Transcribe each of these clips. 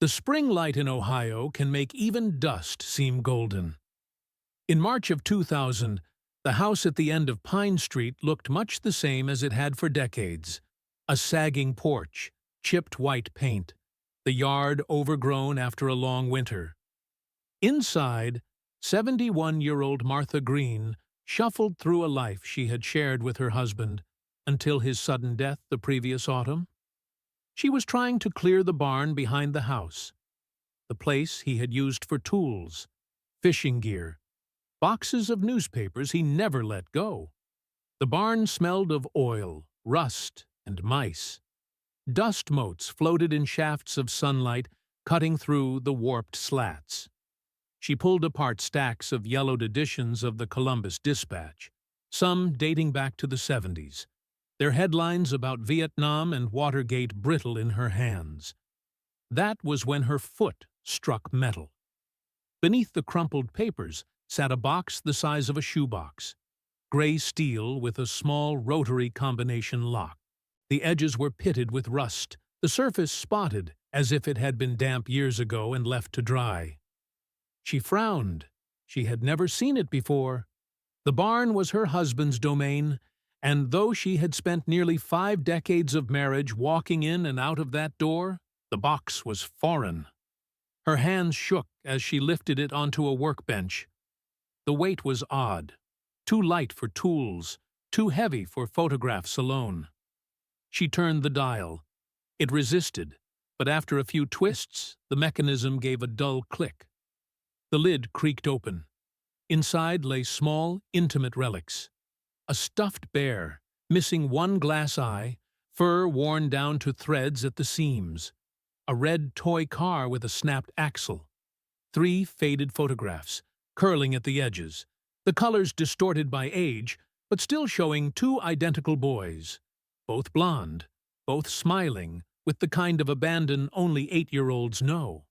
The spring light in Ohio can make even dust seem golden. In March of 2000, the house at the end of Pine Street looked much the same as it had for decades. A sagging porch, chipped white paint, the yard overgrown after a long winter. Inside, 71-year-old Martha Green shuffled through a life she had shared with her husband until his sudden death the previous autumn. She was trying to clear the barn behind the house, the place he had used for tools, fishing gear, boxes of newspapers he never let go. The barn smelled of oil, rust, and mice. Dust motes floated in shafts of sunlight cutting through the warped slats. She pulled apart stacks of yellowed editions of the Columbus Dispatch, some dating back to the 70s, their headlines about Vietnam and Watergate brittle in her hands. That was when her foot struck metal. Beneath the crumpled papers sat a box the size of a shoebox, gray steel with a small rotary combination lock. The edges were pitted with rust, the surface spotted as if it had been damp years ago and left to dry. She frowned. She had never seen it before. The barn was her husband's domain, and though she had spent nearly 5 decades of marriage walking in and out of that door, the box was foreign. Her hands shook as she lifted it onto a workbench. The weight was odd, too light for tools, too heavy for photographs alone. She turned the dial. It resisted, but after a few twists, the mechanism gave a dull click. The lid creaked open. Inside lay small, intimate relics. A stuffed bear, missing one glass eye, fur worn down to threads at the seams. A red toy car with a snapped axle. 3 faded photographs, curling at the edges, the colors distorted by age, but still showing 2 identical boys, both blonde, both smiling, with the kind of abandon only 8-year-olds know.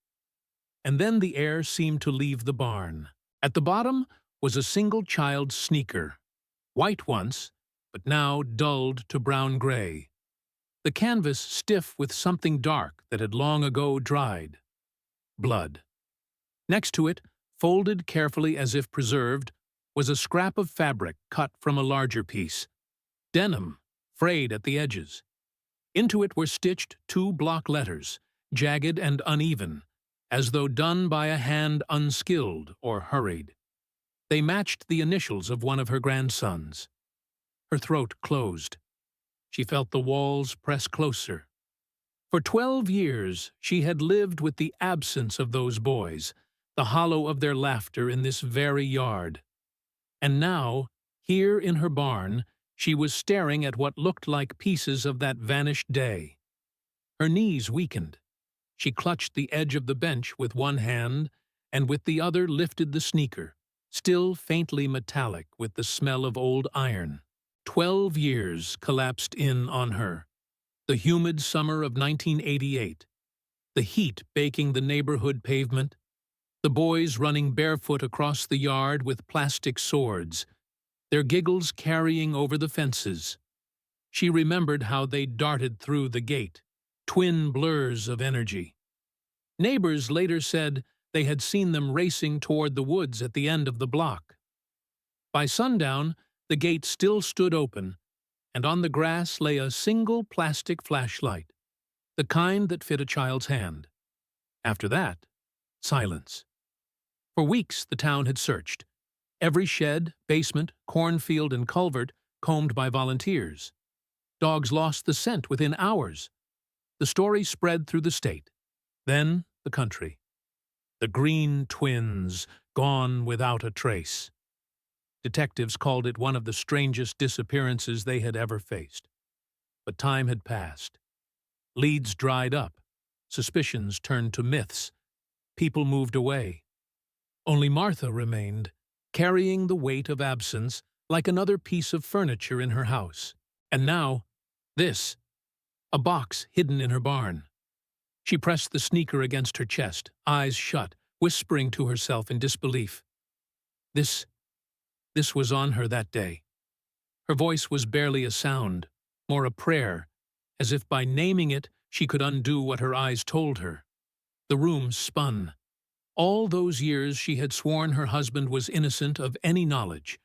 And then the air seemed to leave the barn. At the bottom was a single child's sneaker, white once, but now dulled to brown-gray. The canvas stiff with something dark that had long ago dried. Blood. Next to it, folded carefully as if preserved, was a scrap of fabric cut from a larger piece. Denim, frayed at the edges. Into it were stitched 2 block letters, jagged and uneven, as though done by a hand unskilled or hurried. They matched the initials of one of her grandsons. Her throat closed. She felt the walls press closer. For 12 years she had lived with the absence of those boys, the hollow of their laughter in this very yard. And now, here in her barn, she was staring at what looked like pieces of that vanished day. Her knees weakened. She clutched the edge of the bench with one hand and with the other lifted the sneaker, still faintly metallic with the smell of old iron. 12 years collapsed in on her. The humid summer of 1988, the heat baking the neighborhood pavement, the boys running barefoot across the yard with plastic swords, their giggles carrying over the fences. She remembered how they darted through the gate, twin blurs of energy. Neighbors later said they had seen them racing toward the woods at the end of the block. By sundown, the gate still stood open, and on the grass lay a single plastic flashlight, the kind that fit a child's hand. After that, silence. For weeks the town had searched. Every shed, basement, cornfield, and culvert combed by volunteers. Dogs lost the scent within hours. The story spread through the state, then the country. The Green twins, gone without a trace. Detectives called it one of the strangest disappearances they had ever faced. But time had passed. Leads dried up. Suspicions turned to myths. People moved away. Only Martha remained, carrying the weight of absence like another piece of furniture in her house. And now, this, a box hidden in her barn. She pressed the sneaker against her chest, eyes shut, whispering to herself in disbelief. This was on her that day. Her voice was barely a sound, more a prayer, as if by naming it she could undo what her eyes told her. The room spun. All those years she had sworn her husband was innocent of any knowledge,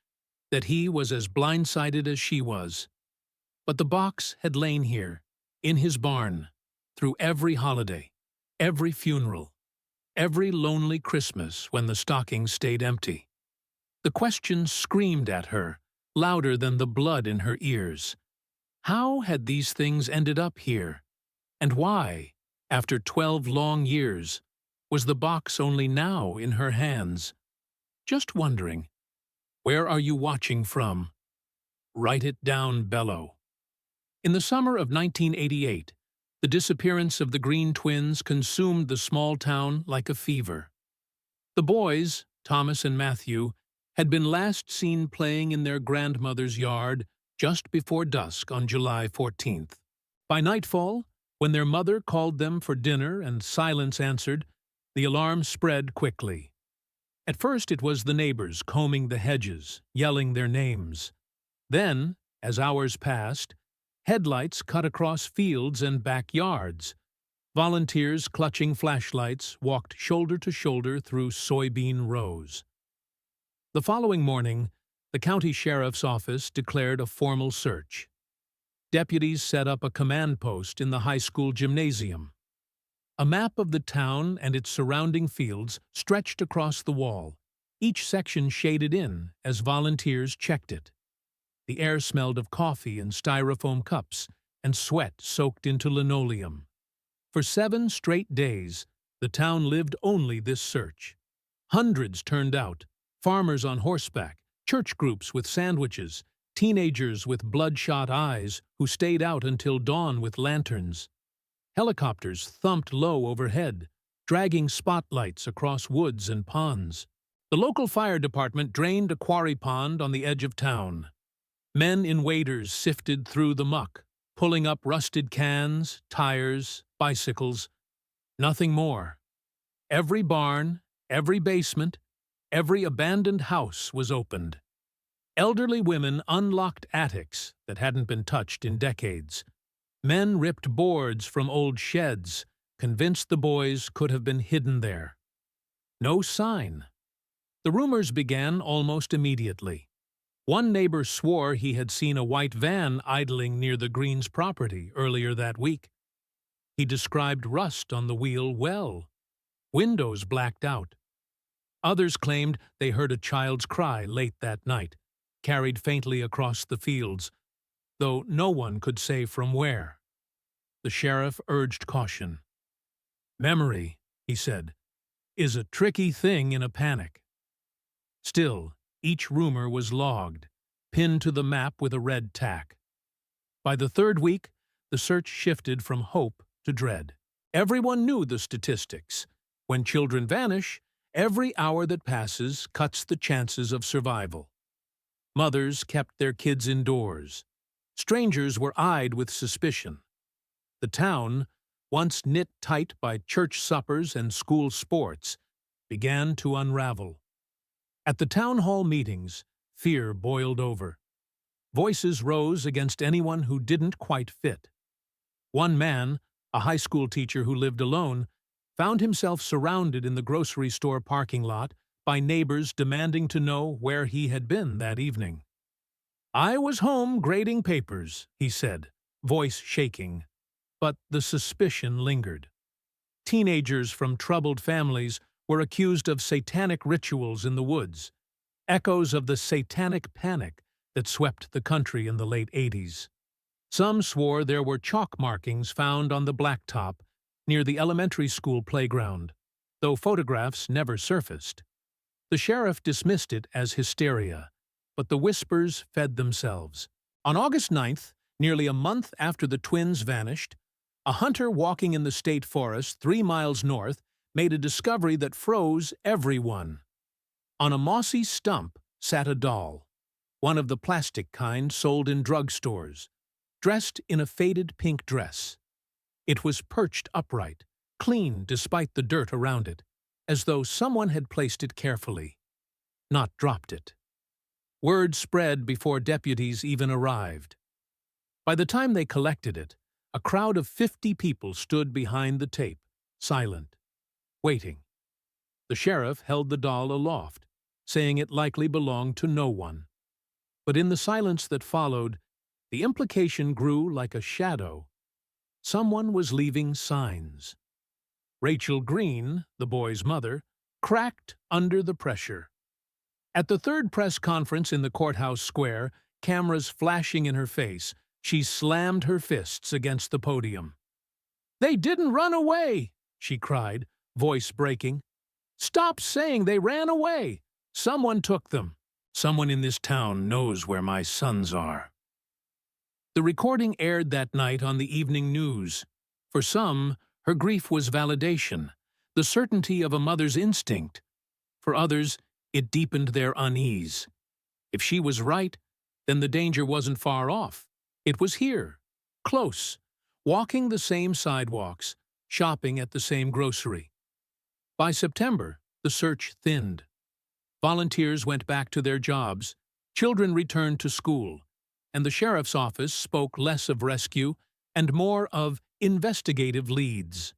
that he was as blindsided as she was. But the box had lain here, in his barn, through every holiday, every funeral, every lonely Christmas when the stockings stayed empty. The question screamed at her, louder than the blood in her ears. How had these things ended up here? And why, after 12 long years, was the box only now in her hands? Just wondering. Where are you watching from? Write it down, Bello. In the summer of 1988, the disappearance of the Green twins consumed the small town like a fever. The boys, Thomas and Matthew, had been last seen playing in their grandmother's yard just before dusk on July 14th. By nightfall, when their mother called them for dinner and silence answered, the alarm spread quickly. At first it was the neighbors combing the hedges, yelling their names. Then, as hours passed, headlights cut across fields and backyards. Volunteers clutching flashlights walked shoulder to shoulder through soybean rows. The following morning, the county sheriff's office declared a formal search. Deputies set up a command post in the high school gymnasium. A map of the town and its surrounding fields stretched across the wall, each section shaded in as volunteers checked it. The air smelled of coffee and styrofoam cups, and sweat soaked into linoleum. For 7 straight days, the town lived only this search. Hundreds turned out, farmers on horseback, church groups with sandwiches, teenagers with bloodshot eyes who stayed out until dawn with lanterns. Helicopters thumped low overhead, dragging spotlights across woods and ponds. The local fire department drained a quarry pond on the edge of town. Men in waders sifted through the muck, pulling up rusted cans, tires, bicycles. Nothing more. Every barn, every basement, every abandoned house was opened. Elderly women unlocked attics that hadn't been touched in decades. Men ripped boards from old sheds, convinced the boys could have been hidden there. No sign. The rumors began almost immediately. One neighbor swore he had seen a white van idling near the Greens' property earlier that week. He described rust on the wheel well. Windows blacked out. Others claimed they heard a child's cry late that night, carried faintly across the fields, though no one could say from where. The sheriff urged caution. "Memory," he said, "is a tricky thing in a panic." Still, each rumor was logged, pinned to the map with a red tack. By the 3rd week, the search shifted from hope to dread. Everyone knew the statistics. When children vanish, every hour that passes cuts the chances of survival. Mothers kept their kids indoors. Strangers were eyed with suspicion. The town, once knit tight by church suppers and school sports, began to unravel. At the town hall meetings, fear boiled over. Voices rose against anyone who didn't quite fit. One man, a high school teacher who lived alone, found himself surrounded in the grocery store parking lot by neighbors demanding to know where he had been that evening. "I was home grading papers," he said, voice shaking. But the suspicion lingered. Teenagers from troubled families were accused of satanic rituals in the woods, echoes of the satanic panic that swept the country in the late 80s. Some swore there were chalk markings found on the blacktop near the elementary school playground, though photographs never surfaced. The sheriff dismissed it as hysteria, but the whispers fed themselves. On August 9th, nearly a month after the twins vanished, a hunter walking in the state forest 3 miles north made a discovery that froze everyone. On a mossy stump sat a doll, one of the plastic kind sold in drugstores, dressed in a faded pink dress. It was perched upright, clean despite the dirt around it, as though someone had placed it carefully, not dropped it. Word spread before deputies even arrived. By the time they collected it, a crowd of 50 people stood behind the tape, silent. waiting. The sheriff held the doll aloft, saying it likely belonged to no one. But in the silence that followed, the implication grew like a shadow. Someone was leaving signs. Rachel Green, the boy's mother, cracked under the pressure. At the third press conference in the courthouse square, cameras flashing in her face, she slammed her fists against the podium. "They didn't run away!" she cried, voice breaking. "Stop saying they ran away! Someone took them. Someone in this town knows where my sons are." The recording aired that night on the evening news. For some, her grief was validation, the certainty of a mother's instinct. For others, it deepened their unease. If she was right, then the danger wasn't far off. It was here, close, walking the same sidewalks, shopping at the same grocery. By September, the search thinned. Volunteers went back to their jobs, children returned to school, and the sheriff's office spoke less of rescue and more of investigative leads.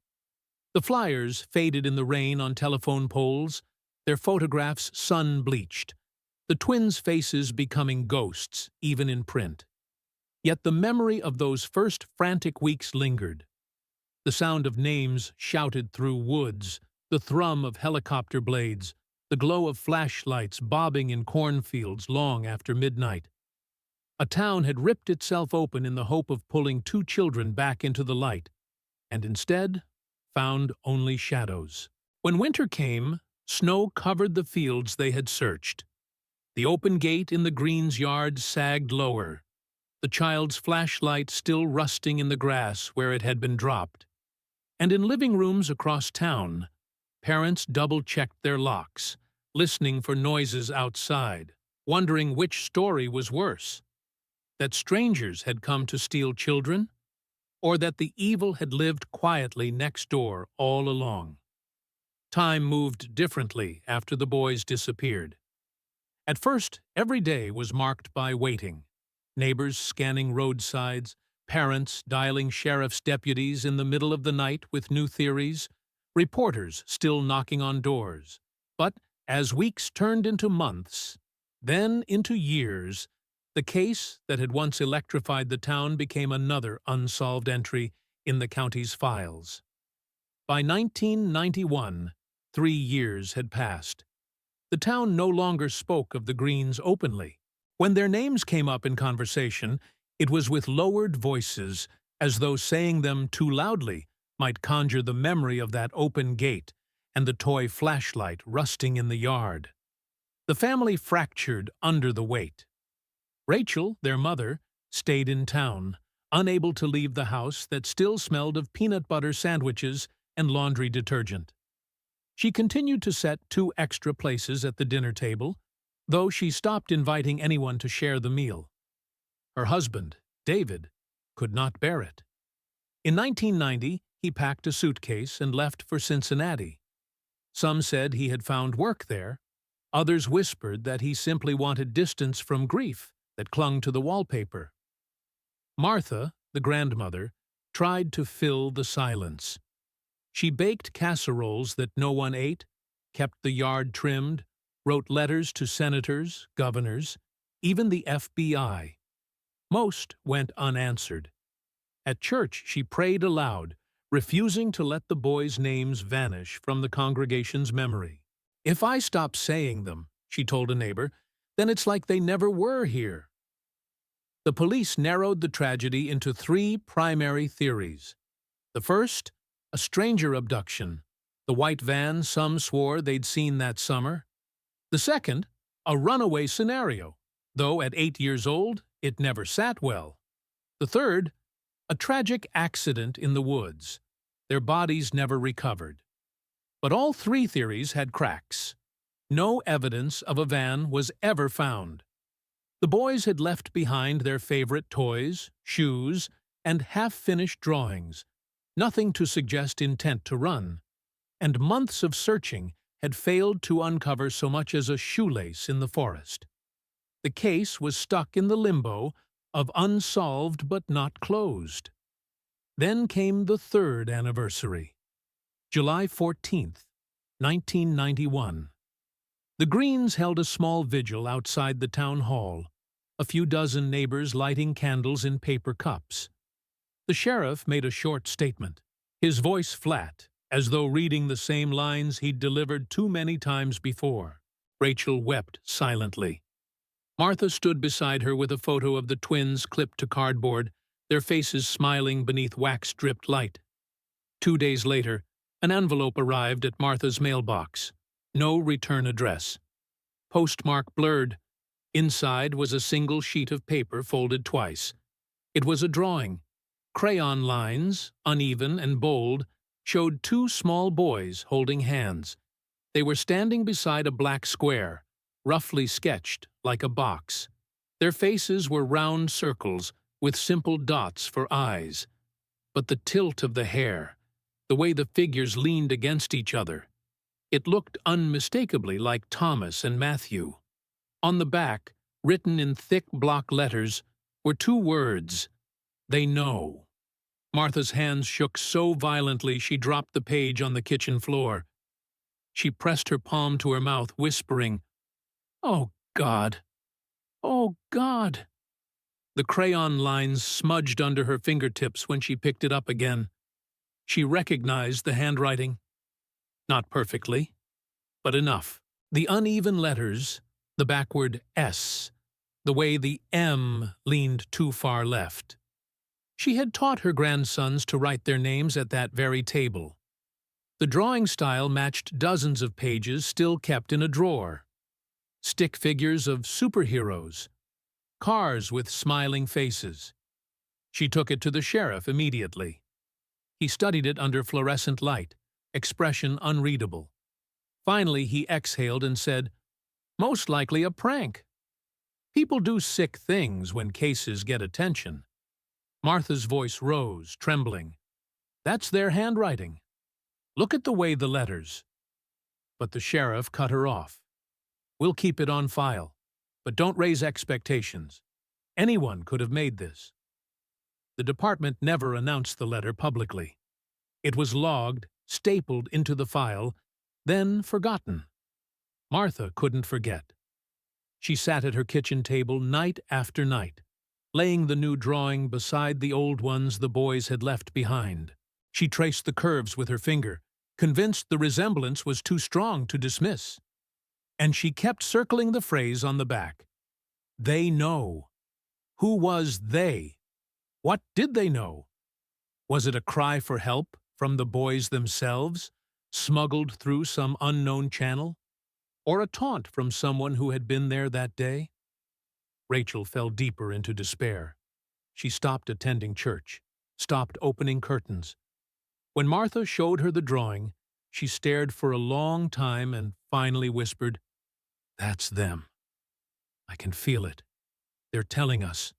The flyers faded in the rain on telephone poles, their photographs sun-bleached, the twins' faces becoming ghosts, even in print. Yet the memory of those first frantic weeks lingered. The sound of names shouted through woods, the thrum of helicopter blades, the glow of flashlights bobbing in cornfields long after midnight. A town had ripped itself open in the hope of pulling two children back into the light, and instead found only shadows. When winter came, snow covered the fields they had searched. The open gate in the Greens' yard sagged lower, the child's flashlight still rusting in the grass where it had been dropped. And in living rooms across town, parents double-checked their locks, listening for noises outside, wondering which story was worse: that strangers had come to steal children, or that the evil had lived quietly next door all along. Time moved differently after the boys disappeared. At first, every day was marked by waiting, neighbors scanning roadsides, parents dialing sheriff's deputies in the middle of the night with new theories, reporters still knocking on doors. But as weeks turned into months, then into years, the case that had once electrified the town became another unsolved entry in the county's files. By 1991, 3 years had passed. The town no longer spoke of the Greens openly. When their names came up in conversation, it was with lowered voices, as though saying them too loudly might conjure the memory of that open gate and the toy flashlight rusting in the yard. The family fractured under the weight. Rachel, their mother, stayed in town, unable to leave the house that still smelled of peanut butter sandwiches and laundry detergent. She continued to set 2 extra places at the dinner table, though she stopped inviting anyone to share the meal. Her husband, David, could not bear it. In 1990, he packed a suitcase and left for Cincinnati. Some said he had found work there. Others whispered that he simply wanted distance from grief that clung to the wallpaper. Martha, the grandmother, tried to fill the silence. She baked casseroles that no one ate, kept the yard trimmed, wrote letters to senators, governors, even the FBI. Most went unanswered. At church, she prayed aloud, refusing to let the boys' names vanish from the congregation's memory. "If I stop saying them," she told a neighbor, "then it's like they never were here." The police narrowed the tragedy into 3 primary theories. The first, a stranger abduction, the white van some swore they'd seen that summer. The second, a runaway scenario, though at 8 years old, it never sat well. The third, a tragic accident in the woods. Their bodies never recovered. But all 3 theories had cracks. No evidence of a van was ever found. The boys had left behind their favorite toys, shoes, and half-finished drawings, nothing to suggest intent to run, and months of searching had failed to uncover so much as a shoelace in the forest. The case was stuck in the limbo of unsolved but not closed. Then came the 3rd anniversary, July 14th, 1991. The Greens held a small vigil outside the town hall, a few dozen neighbors lighting candles in paper cups. The sheriff made a short statement, his voice flat, as though reading the same lines he'd delivered too many times before. Rachel wept silently. Martha stood beside her with a photo of the twins clipped to cardboard, their faces smiling beneath wax-dripped light. 2 days later, an envelope arrived at Martha's mailbox. No return address. Postmark blurred. Inside was a single sheet of paper folded twice. It was a drawing. Crayon lines, uneven and bold, showed two small boys holding hands. They were standing beside a black square, roughly sketched like a box. Their faces were round circles with simple dots for eyes. But the tilt of the hair, the way the figures leaned against each other, it looked unmistakably like Thomas and Matthew. On the back, written in thick block letters, were two words: "They know." Martha's hands shook so violently she dropped the page on the kitchen floor. She pressed her palm to her mouth, whispering, "Oh, God! Oh, God!" The crayon lines smudged under her fingertips when she picked it up again. She recognized the handwriting. Not perfectly, but enough. The uneven letters, the backward S, the way the M leaned too far left. She had taught her grandsons to write their names at that very table. The drawing style matched dozens of pages still kept in a drawer. Stick figures of superheroes, cars with smiling faces. She took it to the sheriff immediately. He studied it under fluorescent light, expression unreadable. Finally, he exhaled and said, "Most likely a prank. People do sick things when cases get attention." Martha's voice rose, trembling. "That's their handwriting. Look at the way the letters." But the sheriff cut her off. "We'll keep it on file, but don't raise expectations. Anyone could have made this." The department never announced the letter publicly. It was logged, stapled into the file, then forgotten. Martha couldn't forget. She sat at her kitchen table night after night, laying the new drawing beside the old ones the boys had left behind. She traced the curves with her finger, convinced the resemblance was too strong to dismiss. And she kept circling the phrase on the back. They know. Who was they? What did they know? Was it a cry for help from the boys themselves, smuggled through some unknown channel? Or a taunt from someone who had been there that day? Rachel fell deeper into despair. She stopped attending church, stopped opening curtains. When Martha showed her the drawing, she stared for a long time and finally whispered, "That's them. I can feel it. They're telling us."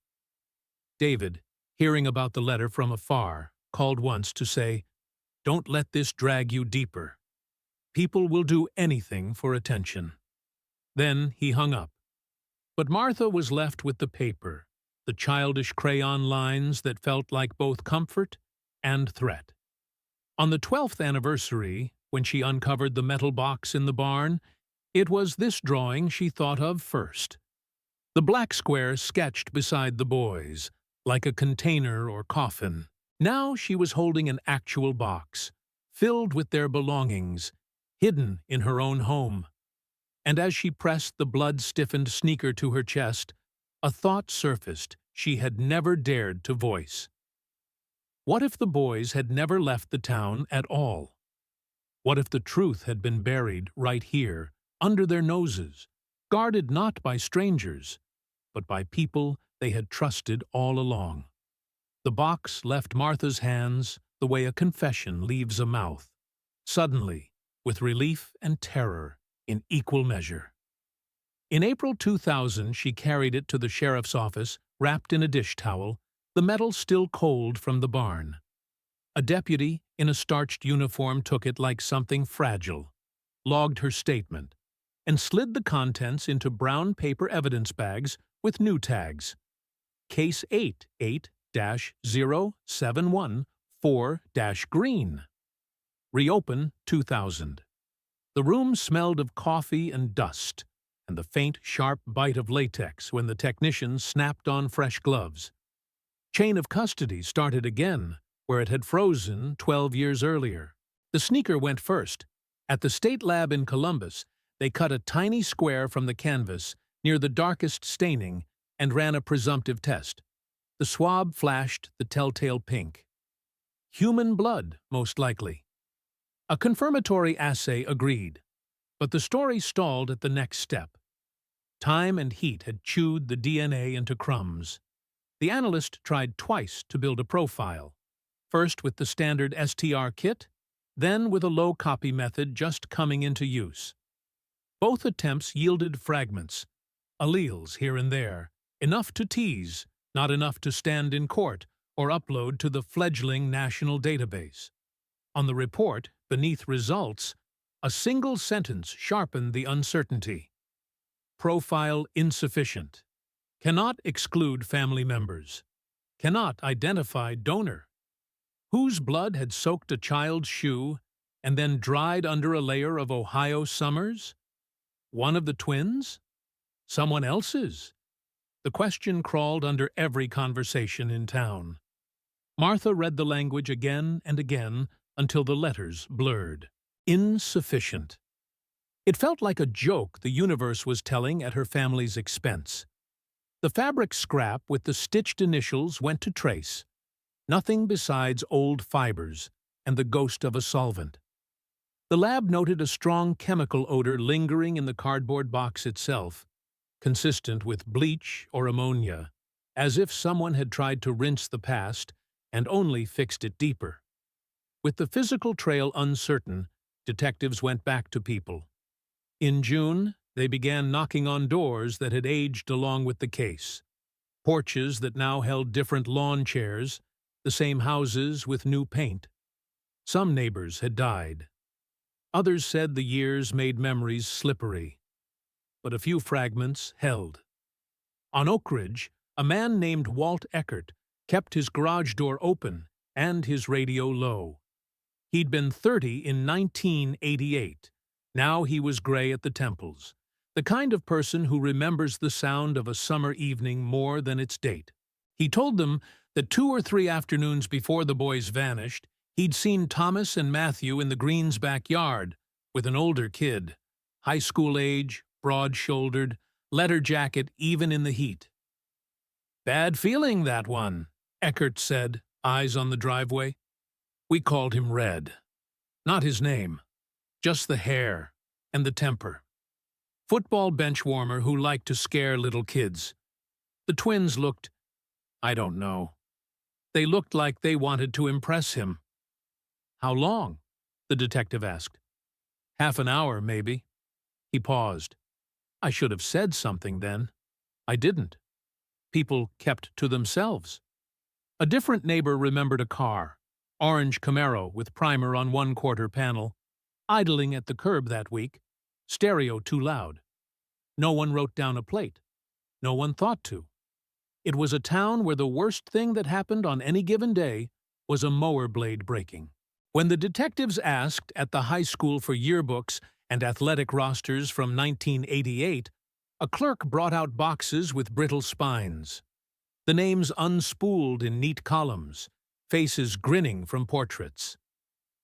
David, hearing about the letter from afar, called once to say, "Don't let this drag you deeper. People will do anything for attention." Then he hung up. But Martha was left with the paper, the childish crayon lines that felt like both comfort and threat. On the 12th anniversary, when she uncovered the metal box in the barn, it was this drawing she thought of first. The black square sketched beside the boys, like a container or coffin. Now she was holding an actual box, filled with their belongings, hidden in her own home. And as she pressed the blood-stiffened sneaker to her chest, a thought surfaced she had never dared to voice. What if the boys had never left the town at all? What if the truth had been buried right here, under their noses, guarded not by strangers, but by people they had trusted all along? The box left Martha's hands the way a confession leaves a mouth, suddenly, with relief and terror in equal measure. In April 2000, she carried it to the sheriff's office, wrapped in a dish towel, the metal still cold from the barn. A deputy in a starched uniform took it like something fragile, logged her statement, and slid the contents into brown paper evidence bags with new tags. Case 88-0714-Green. Reopen 2000. The room smelled of coffee and dust, and the faint, sharp bite of latex when the technicians snapped on fresh gloves. Chain of custody started again, where it had frozen 12 years earlier. The sneaker went first. At the state lab in Columbus, they cut a tiny square from the canvas near the darkest staining and ran a presumptive test. The swab flashed the telltale pink. Human blood, most likely. A confirmatory assay agreed, but the story stalled at the next step. Time and heat had chewed the DNA into crumbs. The analyst tried twice to build a profile, first with the standard STR kit, then with a low-copy method just coming into use. Both attempts yielded fragments, alleles here and there, enough to tease, not enough to stand in court or upload to the fledgling national database. On the report, beneath results, a single sentence sharpened the uncertainty. Profile insufficient. Cannot exclude family members. Cannot identify donor. Whose blood had soaked a child's shoe and then dried under a layer of Ohio summers? One of the twins? Someone else's? The question crawled under every conversation in town. Martha read the language again and again until the letters blurred. Insufficient. It felt like a joke the universe was telling at her family's expense. The fabric scrap with the stitched initials went to trace. Nothing besides old fibers and the ghost of a solvent. The lab noted a strong chemical odor lingering in the cardboard box itself, consistent with bleach or ammonia, as if someone had tried to rinse the past and only fixed it deeper. With the physical trail uncertain, detectives went back to people. In June, they began knocking on doors that had aged along with the case. Porches that now held different lawn chairs, the same houses with new paint. Some neighbors had died. Others said the years made memories slippery. But a few fragments held. On Oak Ridge, a man named Walt Eckert kept his garage door open and his radio low. He'd been 30 in 1988. Now he was gray at the temples, the kind of person who remembers the sound of a summer evening more than its date. He told them that 2 or 3 afternoons before the boys vanished, he'd seen Thomas and Matthew in the Greens' backyard with an older kid, high school age, broad-shouldered, leather jacket even in the heat. "Bad feeling, that one," Eckert said, eyes on the driveway. "We called him Red. Not his name, just the hair and the temper. Football bench warmer who liked to scare little kids. The twins looked, I don't know. They looked like they wanted to impress him." "How long?" the detective asked. "Half an hour, maybe." He paused. "I should have said something then. I didn't. People kept to themselves." A different neighbor remembered a car, orange Camaro with primer on 1/4 panel, idling at the curb that week, stereo too loud. No one wrote down a plate. No one thought to. It was a town where the worst thing that happened on any given day was a mower blade breaking. When the detectives asked at the high school for yearbooks and athletic rosters from 1988, a clerk brought out boxes with brittle spines. The names unspooled in neat columns, faces grinning from portraits.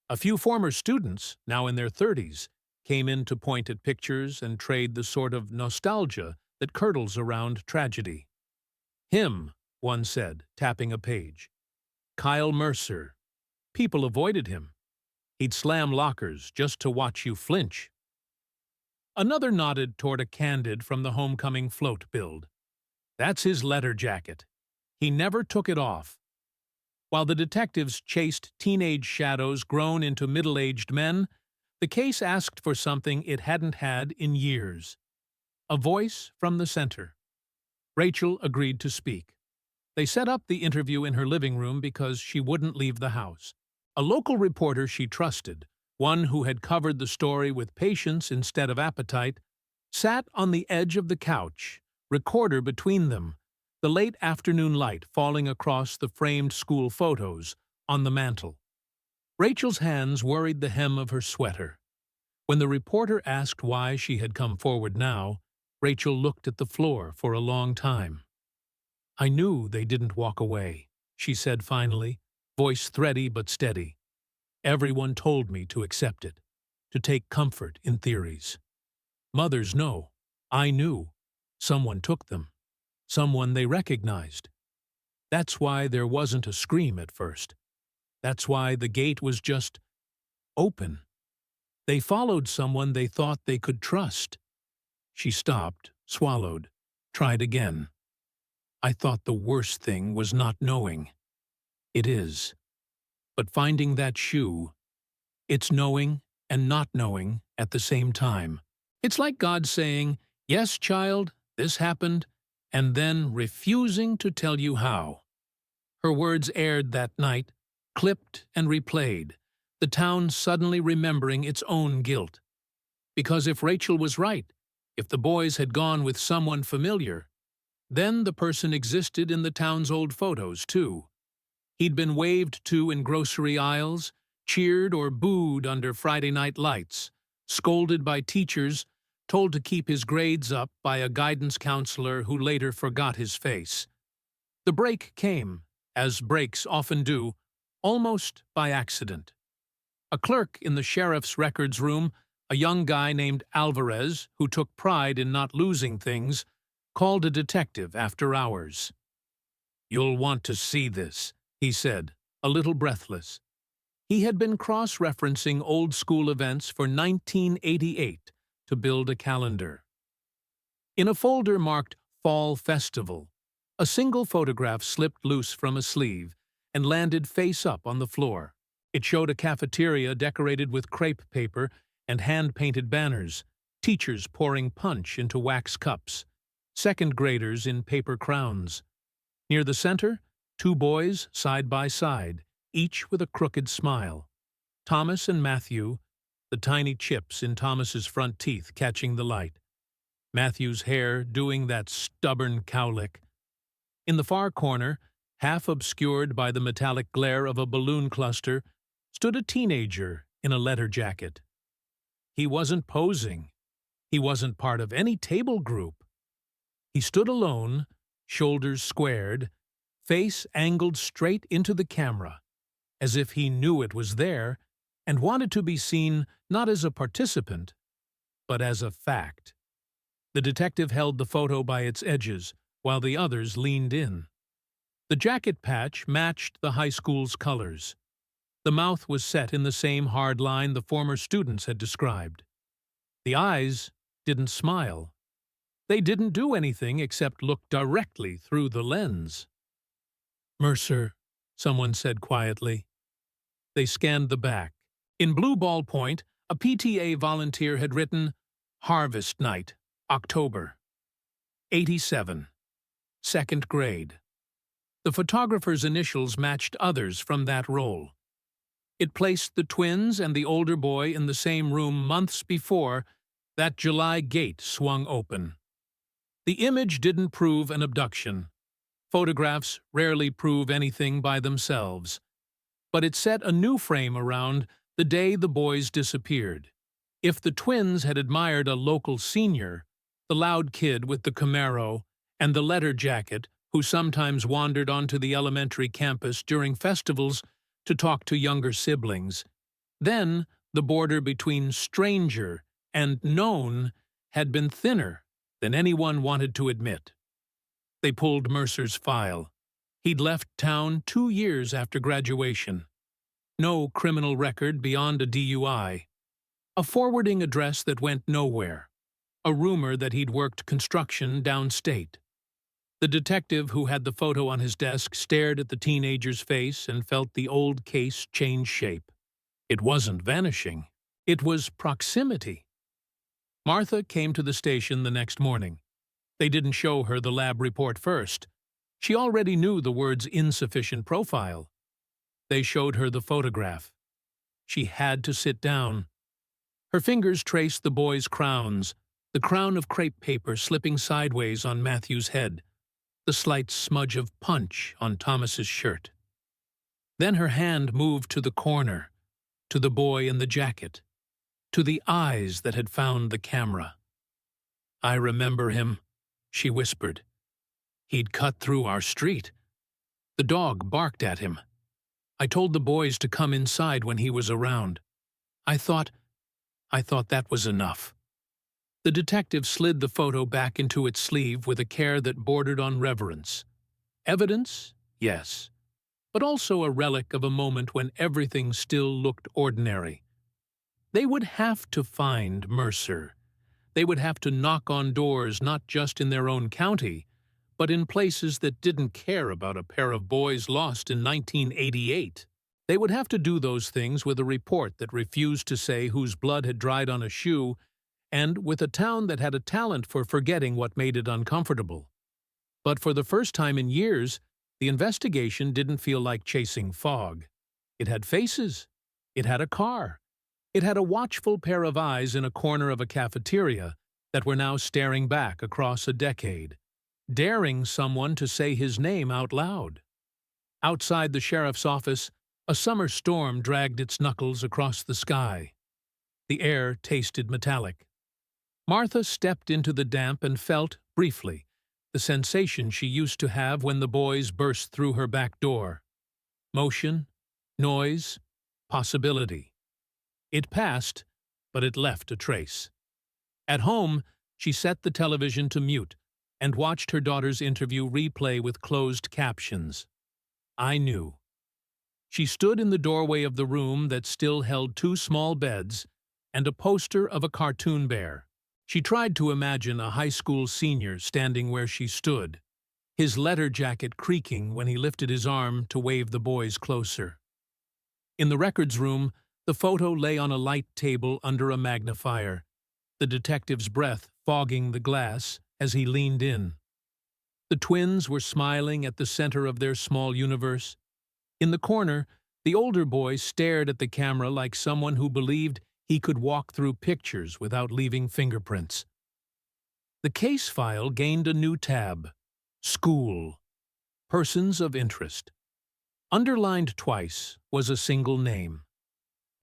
A few former students, now in their 30s, came in to point at pictures and trade the sort of nostalgia that curdles around tragedy. "Him," one said, tapping a page. "Kyle Mercer." People avoided him. He'd slam lockers just to watch you flinch. Another nodded toward a Candid from the homecoming float build. "That's his leather jacket. He never took it off." While the detectives chased teenage shadows grown into middle-aged men, the case asked for something it hadn't had in years. A voice from the center. Rachel agreed to speak. They set up the interview in her living room because she wouldn't leave the house. A local reporter she trusted, one who had covered the story with patience instead of appetite, sat on the edge of the couch, recorder between them, the late afternoon light falling across the framed school photos on the mantel. Rachel's hands worried the hem of her sweater. When the reporter asked why she had come forward now, Rachel looked at the floor for a long time. "I knew they didn't walk away," she said finally, voice thready but steady. "Everyone told me to accept it, to take comfort in theories. Mothers know. I knew. Someone took them. Someone they recognized. That's why there wasn't a scream at first. That's why the gate was just open. They followed someone they thought they could trust." She stopped, swallowed, tried again. "I thought the worst thing was not knowing. It is. But finding that shoe, it's knowing and not knowing at the same time. It's like God saying, 'Yes, child, this happened,' and then refusing to tell you how." Her words aired that night, clipped and replayed, the town suddenly remembering its own guilt. Because if Rachel was right, if the boys had gone with someone familiar, then the person existed in the town's old photos, too. He'd been waved to in grocery aisles, cheered or booed under Friday night lights, scolded by teachers, told to keep his grades up by a guidance counselor who later forgot his face. The break came, as breaks often do, almost by accident. A clerk in the sheriff's records room, a young guy named Alvarez, who took pride in not losing things, called a detective after hours. "You'll want to see this," he said, a little breathless. He had been cross-referencing old-school events for 1988 to build a calendar. In a folder marked Fall Festival, a single photograph slipped loose from a sleeve and landed face-up on the floor. It showed a cafeteria decorated with crepe paper and hand-painted banners, teachers pouring punch into wax cups, second graders in paper crowns. Near the center, two boys side by side, each with a crooked smile. Thomas and Matthew, the tiny chips in Thomas's front teeth catching the light. Matthew's hair doing that stubborn cowlick. In the far corner, half obscured by the metallic glare of a balloon cluster, stood a teenager in a letter jacket. He wasn't posing. He wasn't part of any table group. He stood alone, shoulders squared, face angled straight into the camera, as if he knew it was there and wanted to be seen not as a participant, but as a fact. The detective held the photo by its edges, while the others leaned in. The jacket patch matched the high school's colors. The mouth was set in the same hard line the former students had described. The eyes didn't smile. They didn't do anything except look directly through the lens. "Mercer," someone said quietly. They scanned the back. In blue ballpoint, a PTA volunteer had written, "Harvest Night, October. 87. Second grade." The photographer's initials matched others from that roll. It placed the twins and the older boy in the same room months before that July gate swung open. The image didn't prove an abduction. Photographs rarely prove anything by themselves. But it set a new frame around the day the boys disappeared. If the twins had admired a local senior, the loud kid with the Camaro and the letter jacket who sometimes wandered onto the elementary campus during festivals to talk to younger siblings, then the border between stranger and known had been thinner than anyone wanted to admit. They pulled Mercer's file. He'd left town 2 years after graduation. No criminal record beyond a DUI. A forwarding address that went nowhere. A rumor that he'd worked construction downstate. The detective who had the photo on his desk stared at the teenager's face and felt the old case change shape. It wasn't vanishing. It was proximity. Martha came to the station the next morning. They didn't show her the lab report first. She already knew the words insufficient profile. They showed her the photograph. She had to sit down. Her fingers traced the boys' crowns, the crown of crepe paper slipping sideways on Matthew's head, the slight smudge of punch on Thomas's shirt. Then her hand moved to the corner, to the boy in the jacket, to the eyes that had found the camera. "I remember him," she whispered. "He'd cut through our street. The dog barked at him. I told the boys to come inside when he was around. I thought that was enough." The detective slid the photo back into its sleeve with a care that bordered on reverence. Evidence? Yes. But also a relic of a moment when everything still looked ordinary. They would have to find Mercer. They would have to knock on doors not just in their own county, but in places that didn't care about a pair of boys lost in 1988. They would have to do those things with a report that refused to say whose blood had dried on a shoe, and with a town that had a talent for forgetting what made it uncomfortable. But for the first time in years, the investigation didn't feel like chasing fog. It had faces. It had a car. It had a watchful pair of eyes in a corner of a cafeteria that were now staring back across a decade, daring someone to say his name out loud. Outside the sheriff's office, a summer storm dragged its knuckles across the sky. The air tasted metallic. Martha stepped into the damp and felt, briefly, the sensation she used to have when the boys burst through her back door. Motion, noise, possibility. It passed, but it left a trace. At home, she set the television to mute and watched her daughter's interview replay with closed captions. I knew. She stood in the doorway of the room that still held 2 small beds and a poster of a cartoon bear. She tried to imagine a high school senior standing where she stood, his letter jacket creaking when he lifted his arm to wave the boys closer. In the records room, the photo lay on a light table under a magnifier, the detective's breath fogging the glass as he leaned in. The twins were smiling at the center of their small universe. In the corner, the older boy stared at the camera like someone who believed he could walk through pictures without leaving fingerprints. The case file gained a new tab. School. Persons of interest. Underlined twice was a single name.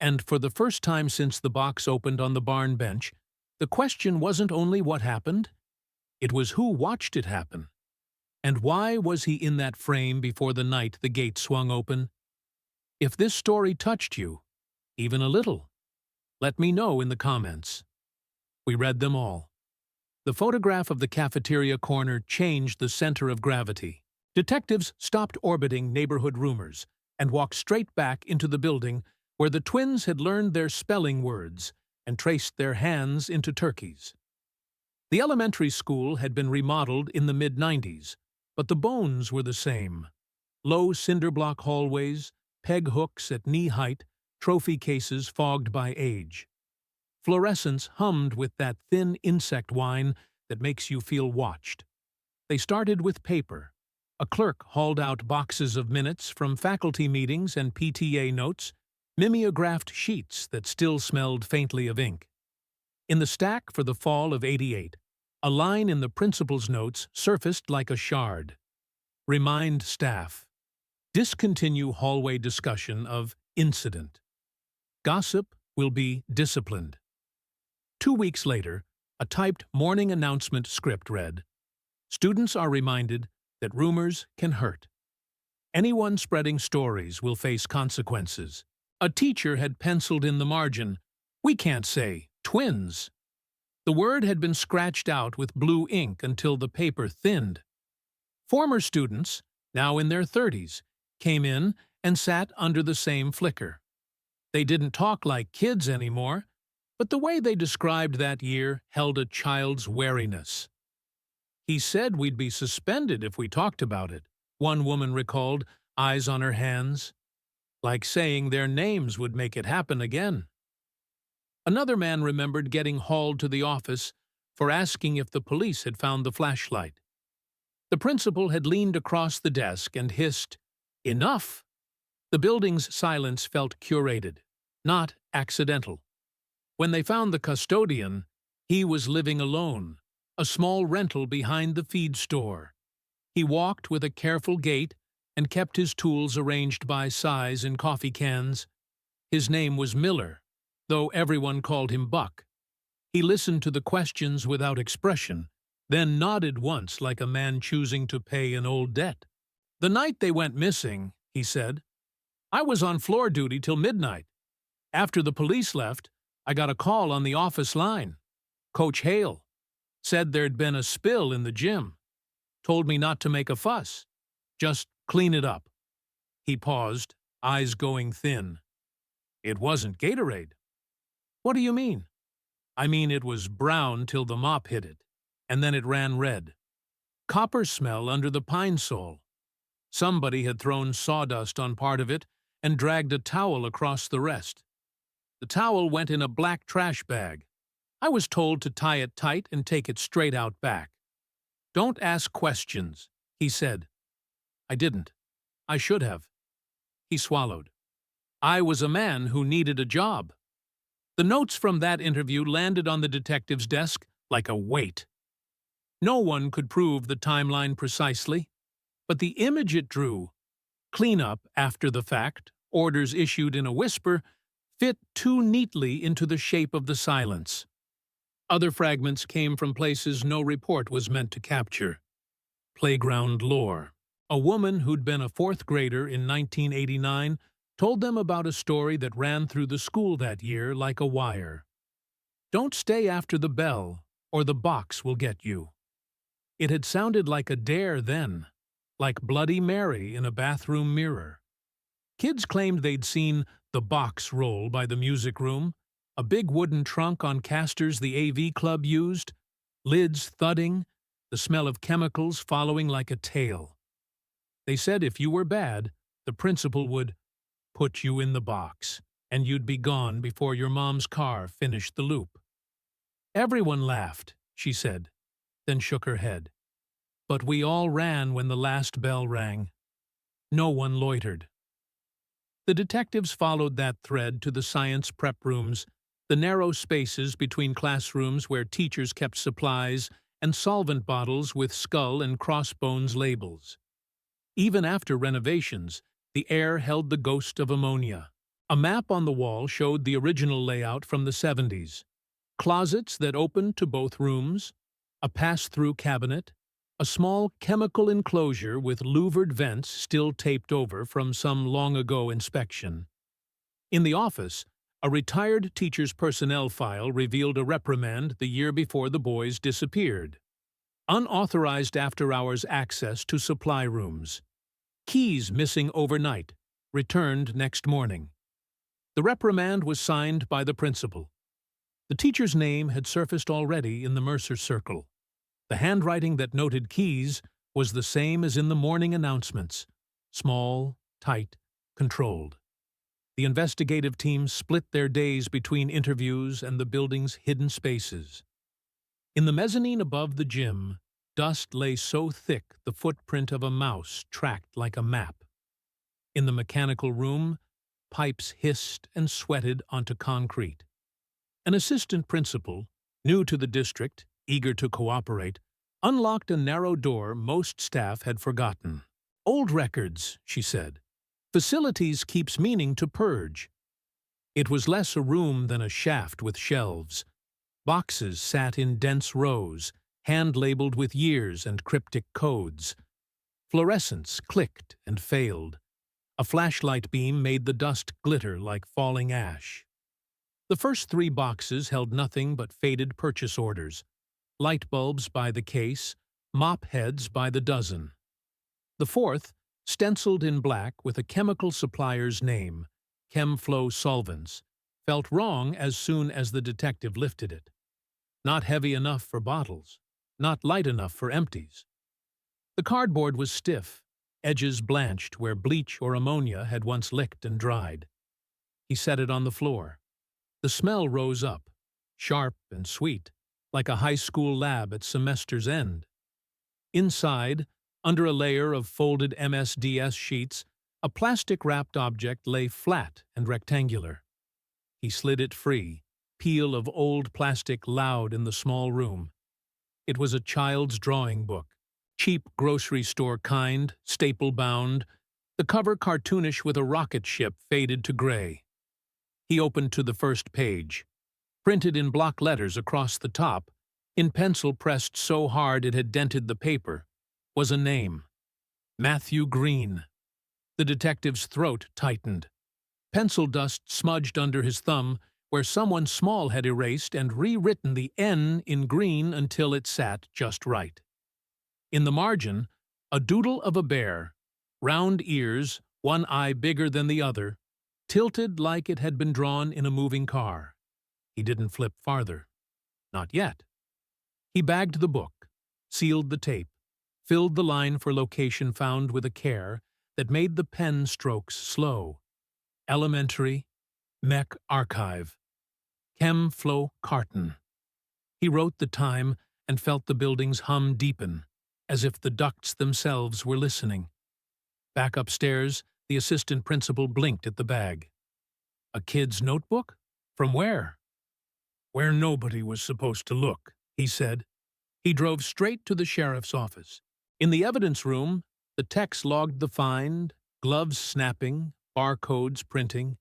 And for the first time since the box opened on the barn bench, the question wasn't only what happened, it was who watched it happen. And why was he in that frame before the night the gate swung open? If this story touched you, even a little, let me know in the comments. We read them all. The photograph of the cafeteria corner changed the center of gravity. Detectives stopped orbiting neighborhood rumors and walked straight back into the building where the twins had learned their spelling words and traced their hands into turkeys. The elementary school had been remodeled in the mid-90s, but the bones were the same. Low cinder-block hallways, peg hooks at knee height, trophy cases fogged by age. Fluorescents hummed with that thin insect whine that makes you feel watched. They started with paper. A clerk hauled out boxes of minutes from faculty meetings and PTA notes, mimeographed sheets that still smelled faintly of ink. In the stack for the fall of '88, a line in the principal's notes surfaced like a shard. Remind staff. Discontinue hallway discussion of incident. Gossip will be disciplined. 2 weeks later, a typed morning announcement script read, "Students are reminded that rumors can hurt. Anyone spreading stories will face consequences." A teacher had penciled in the margin, "We can't say twins." The word had been scratched out with blue ink until the paper thinned. Former students, now in their 30s, came in and sat under the same flicker. They didn't talk like kids anymore, but the way they described that year held a child's wariness. "He said we'd be suspended if we talked about it," one woman recalled, eyes on her hands. Like saying their names would make it happen again. Another man remembered getting hauled to the office for asking if the police had found the flashlight. The principal had leaned across the desk and hissed, "Enough!" The building's silence felt curated, not accidental. When they found the custodian, he was living alone, a small rental behind the feed store. He walked with a careful gait and kept his tools arranged by size in coffee cans. His name was Miller. though everyone called him Buck. He listened to the questions without expression, then nodded once like a man choosing to pay an old debt. "The night they went missing," he said, "I was on floor duty till midnight. After the police left, I got a call on the office line. Coach Hale said there'd been a spill in the gym. Told me not to make a fuss. Just clean it up." He paused, eyes going thin. "It wasn't Gatorade." "What do you mean?" "I mean it was brown till the mop hit it, and then it ran red. Copper smell under the pine sol. Somebody had thrown sawdust on part of it and dragged a towel across the rest. The towel went in a black trash bag. I was told to tie it tight and take it straight out back. 'Don't ask questions,' he said. I didn't. I should have." He swallowed. "I was a man who needed a job." The notes from that interview landed on the detective's desk like a weight. No one could prove the timeline precisely, but the image it drew, cleanup after the fact, orders issued in a whisper, fit too neatly into the shape of the silence. Other fragments came from places no report was meant to capture. Playground lore. A woman who'd been a fourth grader in 1989 told them about a story that ran through the school that year like a wire. "Don't stay after the bell, or the box will get you." It had sounded like a dare then, like Bloody Mary in a bathroom mirror. Kids claimed they'd seen the box roll by the music room, a big wooden trunk on casters the AV club used, lids thudding, the smell of chemicals following like a tail. They said if you were bad, the principal would put you in the box, and you'd be gone before your mom's car finished the loop. "Everyone laughed," she said, then shook her head. "But we all ran when the last bell rang. No one loitered." The detectives followed that thread to the science prep rooms, the narrow spaces between classrooms where teachers kept supplies and solvent bottles with skull and crossbones labels. Even after renovations, the air held the ghost of ammonia. A map on the wall showed the original layout from the 70s. Closets that opened to both rooms, a pass-through cabinet, a small chemical enclosure with louvered vents still taped over from some long-ago inspection. In the office, a retired teacher's personnel file revealed a reprimand the year before the boys disappeared. Unauthorized after-hours access to supply rooms. Keys missing overnight, returned next morning. The reprimand was signed by the principal. The teacher's name had surfaced already in the Mercer Circle. The handwriting that noted Keys was the same as in the morning announcements, small, tight, controlled. The investigative team split their days between interviews and the building's hidden spaces. In the mezzanine above the gym, dust lay so thick the footprint of a mouse tracked like a map. In the mechanical room, pipes hissed and sweated onto concrete. An assistant principal, new to the district, eager to cooperate, unlocked a narrow door most staff had forgotten. "Old records," she said. "Facilities keeps meaning to purge." It was less a room than a shaft with shelves. Boxes sat in dense rows, hand-labeled with years and cryptic codes. Fluorescents clicked and failed. A flashlight beam made the dust glitter like falling ash. The first 3 boxes held nothing but faded purchase orders, light bulbs by the case, mop heads by the dozen. The 4th, stenciled in black with a chemical supplier's name, Chemflow Solvents, felt wrong as soon as the detective lifted it. Not heavy enough for bottles, not light enough for empties. The cardboard was stiff, edges blanched where bleach or ammonia had once licked and dried. He set it on the floor. The smell rose up, sharp and sweet, like a high school lab at semester's end. Inside, under a layer of folded MSDS sheets, a plastic-wrapped object lay flat and rectangular. He slid it free, peel of old plastic loud in the small room. It was a child's drawing book, cheap grocery store kind, staple-bound, the cover cartoonish with a rocket ship faded to gray. He opened to the first page. Printed in block letters across the top, in pencil pressed so hard it had dented the paper, was a name. Matthew Green. The detective's throat tightened. Pencil dust smudged under his thumb where someone small had erased and rewritten the N in green until it sat just right. In the margin, a doodle of a bear, round ears, one eye bigger than the other, tilted like it had been drawn in a moving car. He didn't flip farther. Not yet. He bagged the book, sealed the tape, filled the line for location found with a care that made the pen strokes slow. Elementary, Mech Archive, Chem Flow Carton. He wrote the time and felt the building's hum deepen, as if the ducts themselves were listening. Back upstairs, the assistant principal blinked at the bag. A kid's notebook? From where? Where nobody was supposed to look, he said. He drove straight to the sheriff's office. In the evidence room, the techs logged the find, gloves snapping, barcodes printing.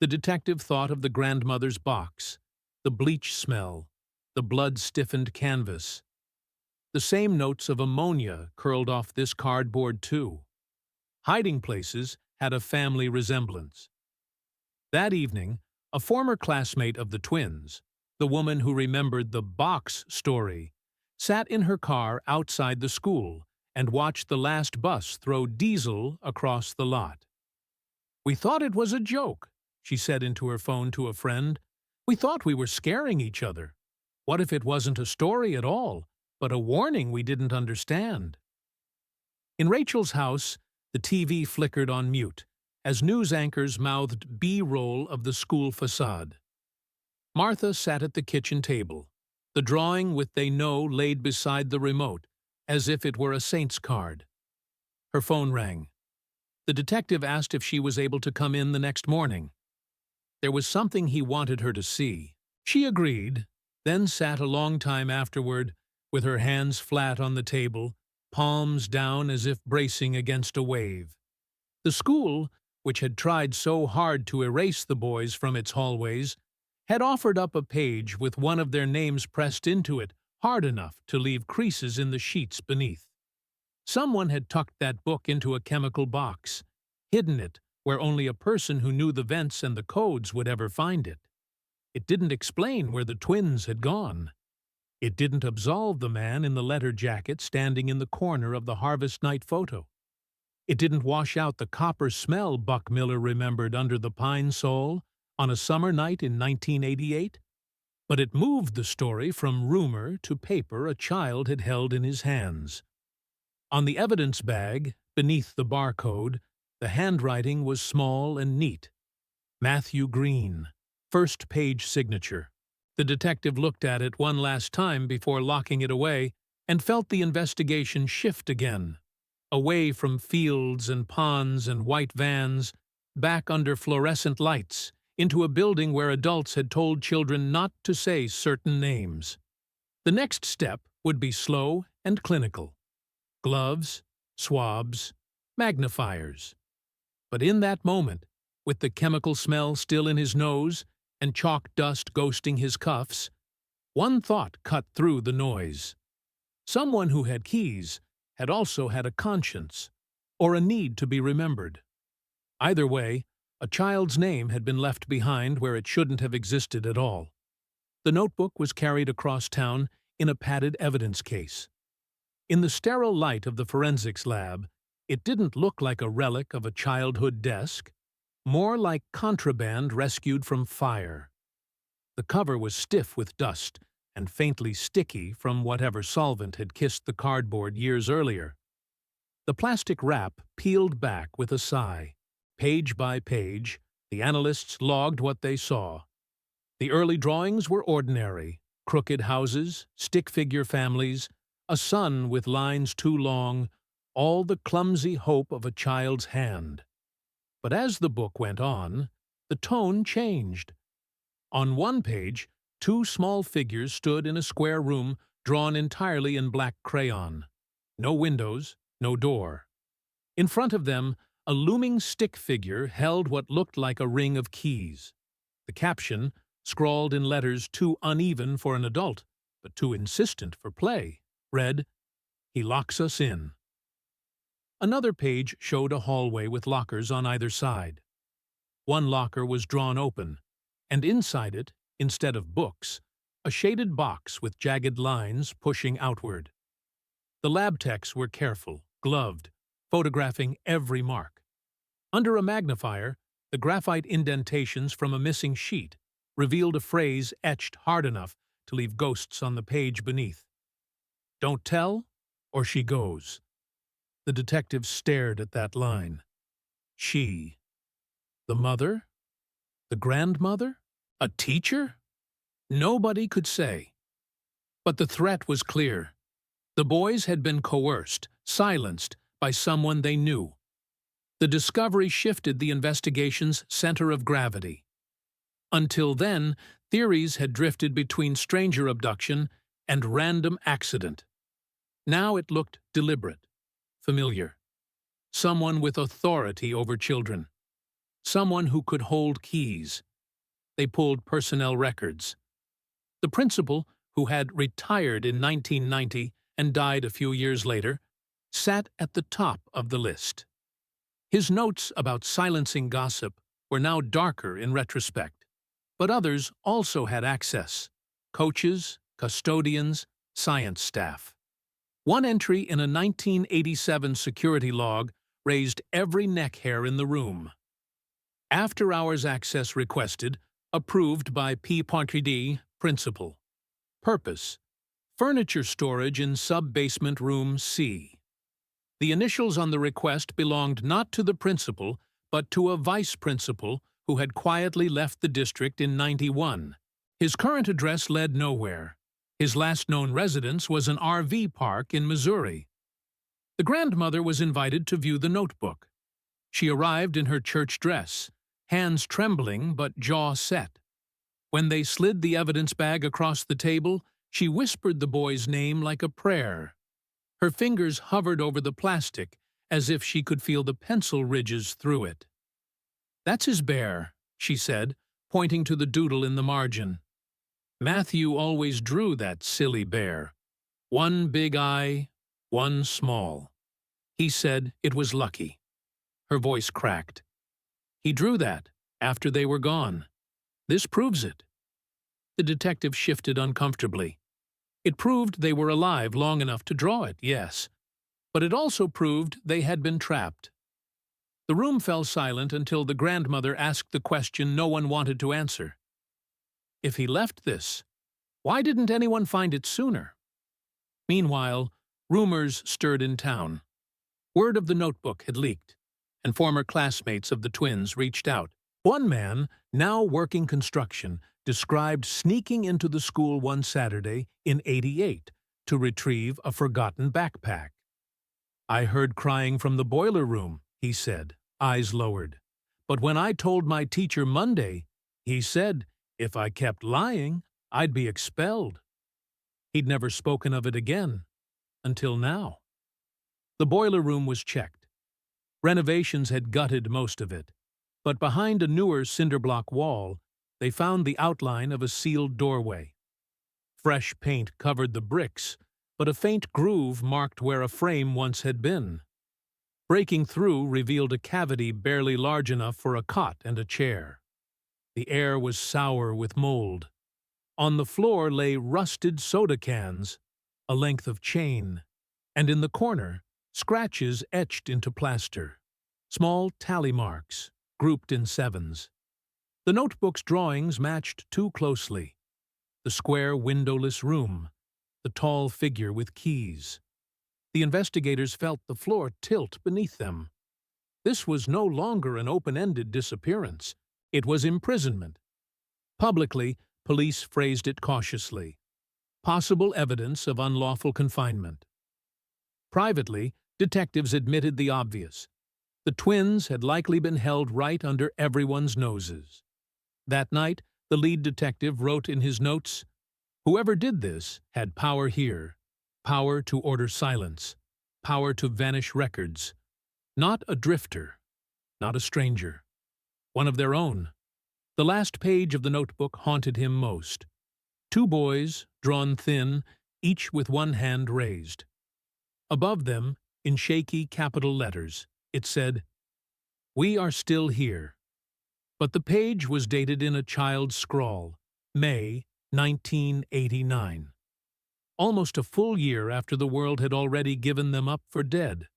The detective thought of the grandmother's box, the bleach smell, the blood-stiffened canvas. The same notes of ammonia curled off this cardboard, too. Hiding places had a family resemblance. That evening, a former classmate of the twins, the woman who remembered the box story, sat in her car outside the school and watched the last bus throw diesel across the lot. "We thought it was a joke," she said into her phone to a friend. "We thought we were scaring each other. What if it wasn't a story at all, but a warning we didn't understand?" In Rachel's house, the TV flickered on mute as news anchors mouthed B-roll of the school facade. Martha sat at the kitchen table, the drawing with "They Know" laid beside the remote, as if it were a saint's card. Her phone rang. The detective asked if she was able to come in the next morning. There was something he wanted her to see. She agreed, then sat a long time afterward, with her hands flat on the table, palms down as if bracing against a wave. The school, which had tried so hard to erase the boys from its hallways, had offered up a page with one of their names pressed into it hard enough to leave creases in the sheets beneath. Someone had tucked that book into a chemical box, hidden it where only a person who knew the vents and the codes would ever find it. It didn't explain where the twins had gone. It didn't absolve the man in the leather jacket standing in the corner of the harvest night photo. It didn't wash out the copper smell Buck Miller remembered under the pine sol on a summer night in 1988. But it moved the story from rumor to paper a child had held in his hands. On the evidence bag, beneath the barcode, the handwriting was small and neat. Matthew Green, first page signature. The detective looked at it one last time before locking it away and felt the investigation shift again, away from fields and ponds and white vans, back under fluorescent lights, into a building where adults had told children not to say certain names. The next step would be slow and clinical. Gloves, swabs, magnifiers. But in that moment, with the chemical smell still in his nose and chalk dust ghosting his cuffs, one thought cut through the noise. Someone who had keys had also had a conscience, or a need to be remembered. Either way, a child's name had been left behind where it shouldn't have existed at all. The notebook was carried across town in a padded evidence case. In the sterile light of the forensics lab, it didn't look like a relic of a childhood desk, more like contraband rescued from fire. The cover was stiff with dust and faintly sticky from whatever solvent had kissed the cardboard years earlier. The plastic wrap peeled back with a sigh. Page by page, the analysts logged what they saw. The early drawings were ordinary: crooked houses, stick-figure families, a sun with lines too long, all the clumsy hope of a child's hand. But as the book went on, the tone changed. On one page, two small figures stood in a square room drawn entirely in black crayon. No windows, no door. In front of them, a looming stick figure held what looked like a ring of keys. The caption, scrawled in letters too uneven for an adult, but too insistent for play, read, "He locks us in." Another page showed a hallway with lockers on either side. One locker was drawn open, and inside it, instead of books, a shaded box with jagged lines pushing outward. The lab techs were careful, gloved, photographing every mark. Under a magnifier, the graphite indentations from a missing sheet revealed a phrase etched hard enough to leave ghosts on the page beneath. "Don't tell, or she goes." The detective stared at that line. She. The mother? The grandmother? A teacher? Nobody could say. But the threat was clear. The boys had been coerced, silenced, by someone they knew. The discovery shifted the investigation's center of gravity. Until then, theories had drifted between stranger abduction and random accident. Now it looked deliberate, familiar. Someone with authority over children. Someone who could hold keys. They pulled personnel records. The principal, who had retired in 1990 and died a few years later, sat at the top of the list. His notes about silencing gossip were now darker in retrospect, but others also had access: coaches, custodians, science staff. One entry in a 1987 security log raised every neck hair in the room. After-hours access requested, approved by P. Pontrydy, principal. Purpose: furniture storage in sub-basement room C. The initials on the request belonged not to the principal, but to a vice principal who had quietly left the district in '91. His current address led nowhere. His last known residence was an RV park in Missouri. The grandmother was invited to view the notebook. She arrived in her church dress, hands trembling but jaw set. When they slid the evidence bag across the table, she whispered the boy's name like a prayer. Her fingers hovered over the plastic as if she could feel the pencil ridges through it. "That's his bear," she said, pointing to the doodle in the margin. "Matthew always drew that silly bear. One big eye, one small. He said it was lucky." Her voice cracked. "He drew that after they were gone. This proves it." The detective shifted uncomfortably. It proved they were alive long enough to draw it, yes, but it also proved they had been trapped. The room fell silent until the grandmother asked the question no one wanted to answer. If he left this, why didn't anyone find it sooner? Meanwhile, rumors stirred in town. Word of the notebook had leaked, and former classmates of the twins reached out. One man, now working construction, described sneaking into the school one Saturday in '88 to retrieve a forgotten backpack. "I heard crying from the boiler room," he said, eyes lowered. "But when I told my teacher Monday, he said if I kept lying, I'd be expelled." He'd never spoken of it again, until now. The boiler room was checked. Renovations had gutted most of it, but behind a newer cinder-block wall, they found the outline of a sealed doorway. Fresh paint covered the bricks, but a faint groove marked where a frame once had been. Breaking through revealed a cavity barely large enough for a cot and a chair. The air was sour with mold. On the floor lay rusted soda cans, a length of chain, and in the corner, scratches etched into plaster, small tally marks, grouped in sevens. The notebook's drawings matched too closely. The square windowless room, the tall figure with keys. The investigators felt the floor tilt beneath them. This was no longer an open-ended disappearance. It was imprisonment. Publicly, police phrased it cautiously. Possible evidence of unlawful confinement. Privately, detectives admitted the obvious. The twins had likely been held right under everyone's noses. That night, the lead detective wrote in his notes, "Whoever did this had power here, power to order silence, power to vanish records. Not a drifter, not a stranger. One of their own. The last page of the notebook haunted him most. Two boys, drawn thin, each with one hand raised. Above them, in shaky capital letters, it said, "We are still here." But the page was dated in a child's scrawl, May 1989. Almost a full year after the world had already given them up for dead.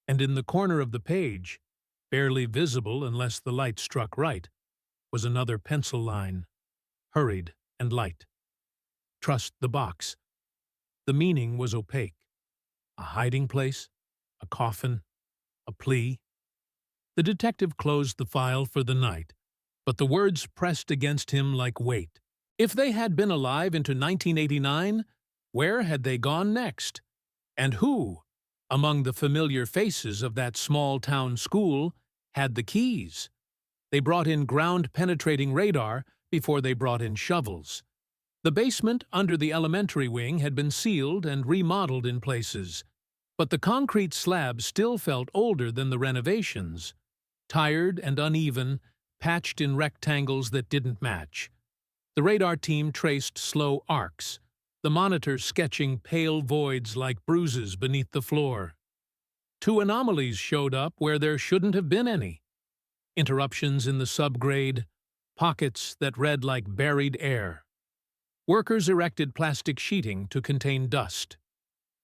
And in the corner of the page, barely visible unless the light struck right, was another pencil line, hurried and light. Trust the box. The meaning was opaque. A hiding place, a coffin, a plea. The detective closed the file for the night, but the words pressed against him like weight. If they had been alive into 1989, where had they gone next? And who, among the familiar faces of that small-town school, had the keys? They brought in ground-penetrating radar before they brought in shovels. The basement under the elementary wing had been sealed and remodeled in places, but the concrete slab still felt older than the renovations, tired and uneven, patched in rectangles that didn't match. The radar team traced slow arcs, the monitor sketching pale voids like bruises beneath the floor. Two anomalies showed up where there shouldn't have been any. Interruptions in the subgrade, pockets that read like buried air. Workers erected plastic sheeting to contain dust.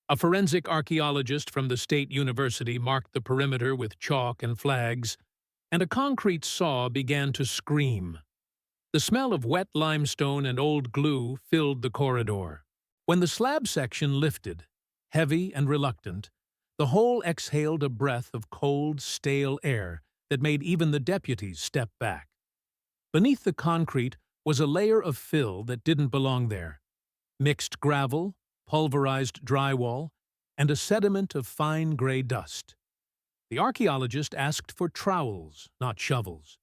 A forensic archaeologist from the state university marked the perimeter with chalk and flags, and a concrete saw began to scream. The smell of wet limestone and old glue filled the corridor. When the slab section lifted, heavy and reluctant, the whole exhaled a breath of cold, stale air that made even the deputies step back. Beneath the concrete was a layer of fill that didn't belong there. Mixed gravel, pulverized drywall, and a sediment of fine gray dust. The archaeologist asked for trowels, not shovels.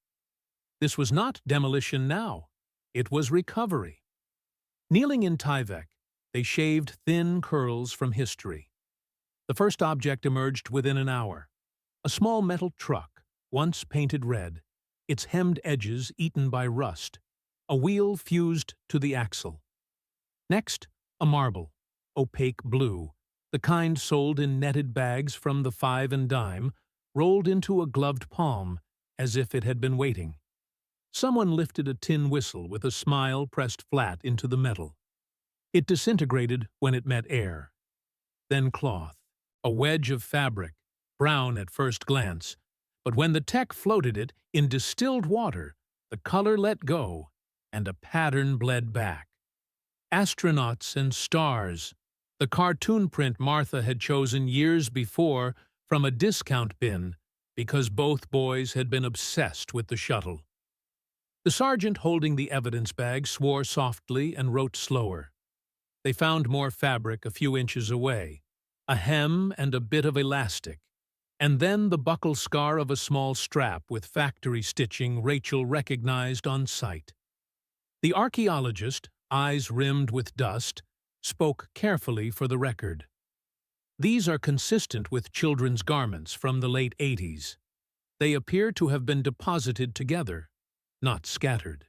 This was not demolition now. It was recovery. Kneeling in Tyvek, they shaved thin curls from history. The first object emerged within an hour. A small metal truck, once painted red, its hemmed edges eaten by rust, a wheel fused to the axle. Next, a marble, opaque blue, the kind sold in netted bags from the 5 and dime, rolled into a gloved palm as if it had been waiting. Someone lifted a tin whistle with a smile pressed flat into the metal. It disintegrated when it met air. Then cloth, a wedge of fabric, brown at first glance, but when the tech floated it in distilled water, the color let go, and a pattern bled back. Astronauts and stars, the cartoon print Martha had chosen years before from a discount bin because both boys had been obsessed with the shuttle. The sergeant holding the evidence bag swore softly and wrote slower. They found more fabric a few inches away, a hem and a bit of elastic, and then the buckle scar of a small strap with factory stitching Rachel recognized on sight. The archaeologist, eyes rimmed with dust, spoke carefully for the record. These are consistent with children's garments from the late 80s. They appear to have been deposited together, not scattered.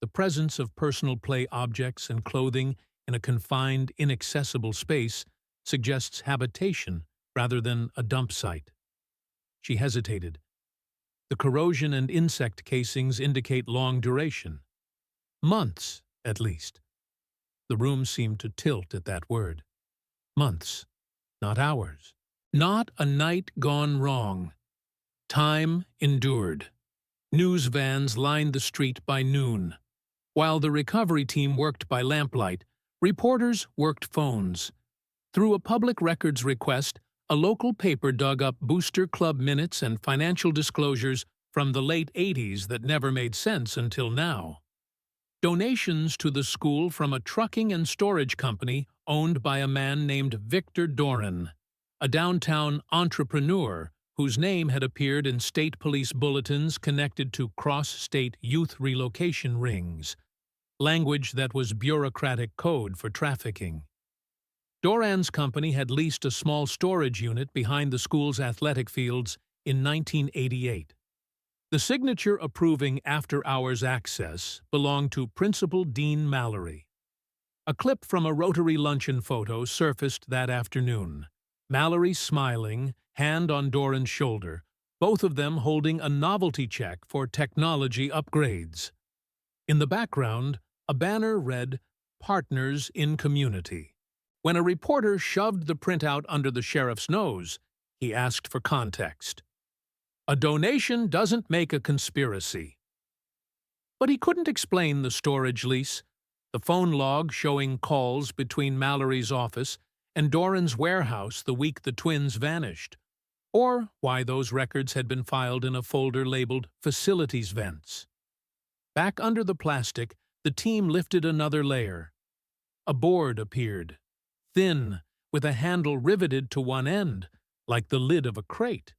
The presence of personal play objects and clothing in a confined, inaccessible space suggests habitation rather than a dump site. She hesitated. The corrosion and insect casings indicate long duration. Months, at least. The room seemed to tilt at that word. Months, not hours. Not a night gone wrong. Time endured. News vans lined the street by noon. While the recovery team worked by lamplight, reporters worked phones. Through a public records request, a local paper dug up Booster Club minutes and financial disclosures from the late 80s that never made sense until now. Donations to the school from a trucking and storage company owned by a man named Victor Doran, a downtown entrepreneur whose name had appeared in state police bulletins connected to cross-state youth relocation rings, language that was bureaucratic code for trafficking. Doran's company had leased a small storage unit behind the school's athletic fields in 1988. The signature approving after-hours access belonged to Principal Dean Mallory. A clip from a Rotary luncheon photo surfaced that afternoon. Mallory smiling, hand on Doran's shoulder, both of them holding a novelty check for technology upgrades. In the background, a banner read, "Partners in Community." When a reporter shoved the printout under the sheriff's nose, he asked for context. "A donation doesn't make a conspiracy." But he couldn't explain the storage lease, the phone log showing calls between Mallory's office and Doran's warehouse the week the twins vanished, or why those records had been filed in a folder labeled Facilities Vents. Back under the plastic, the team lifted another layer. A board appeared, thin, with a handle riveted to one end, like the lid of a crate.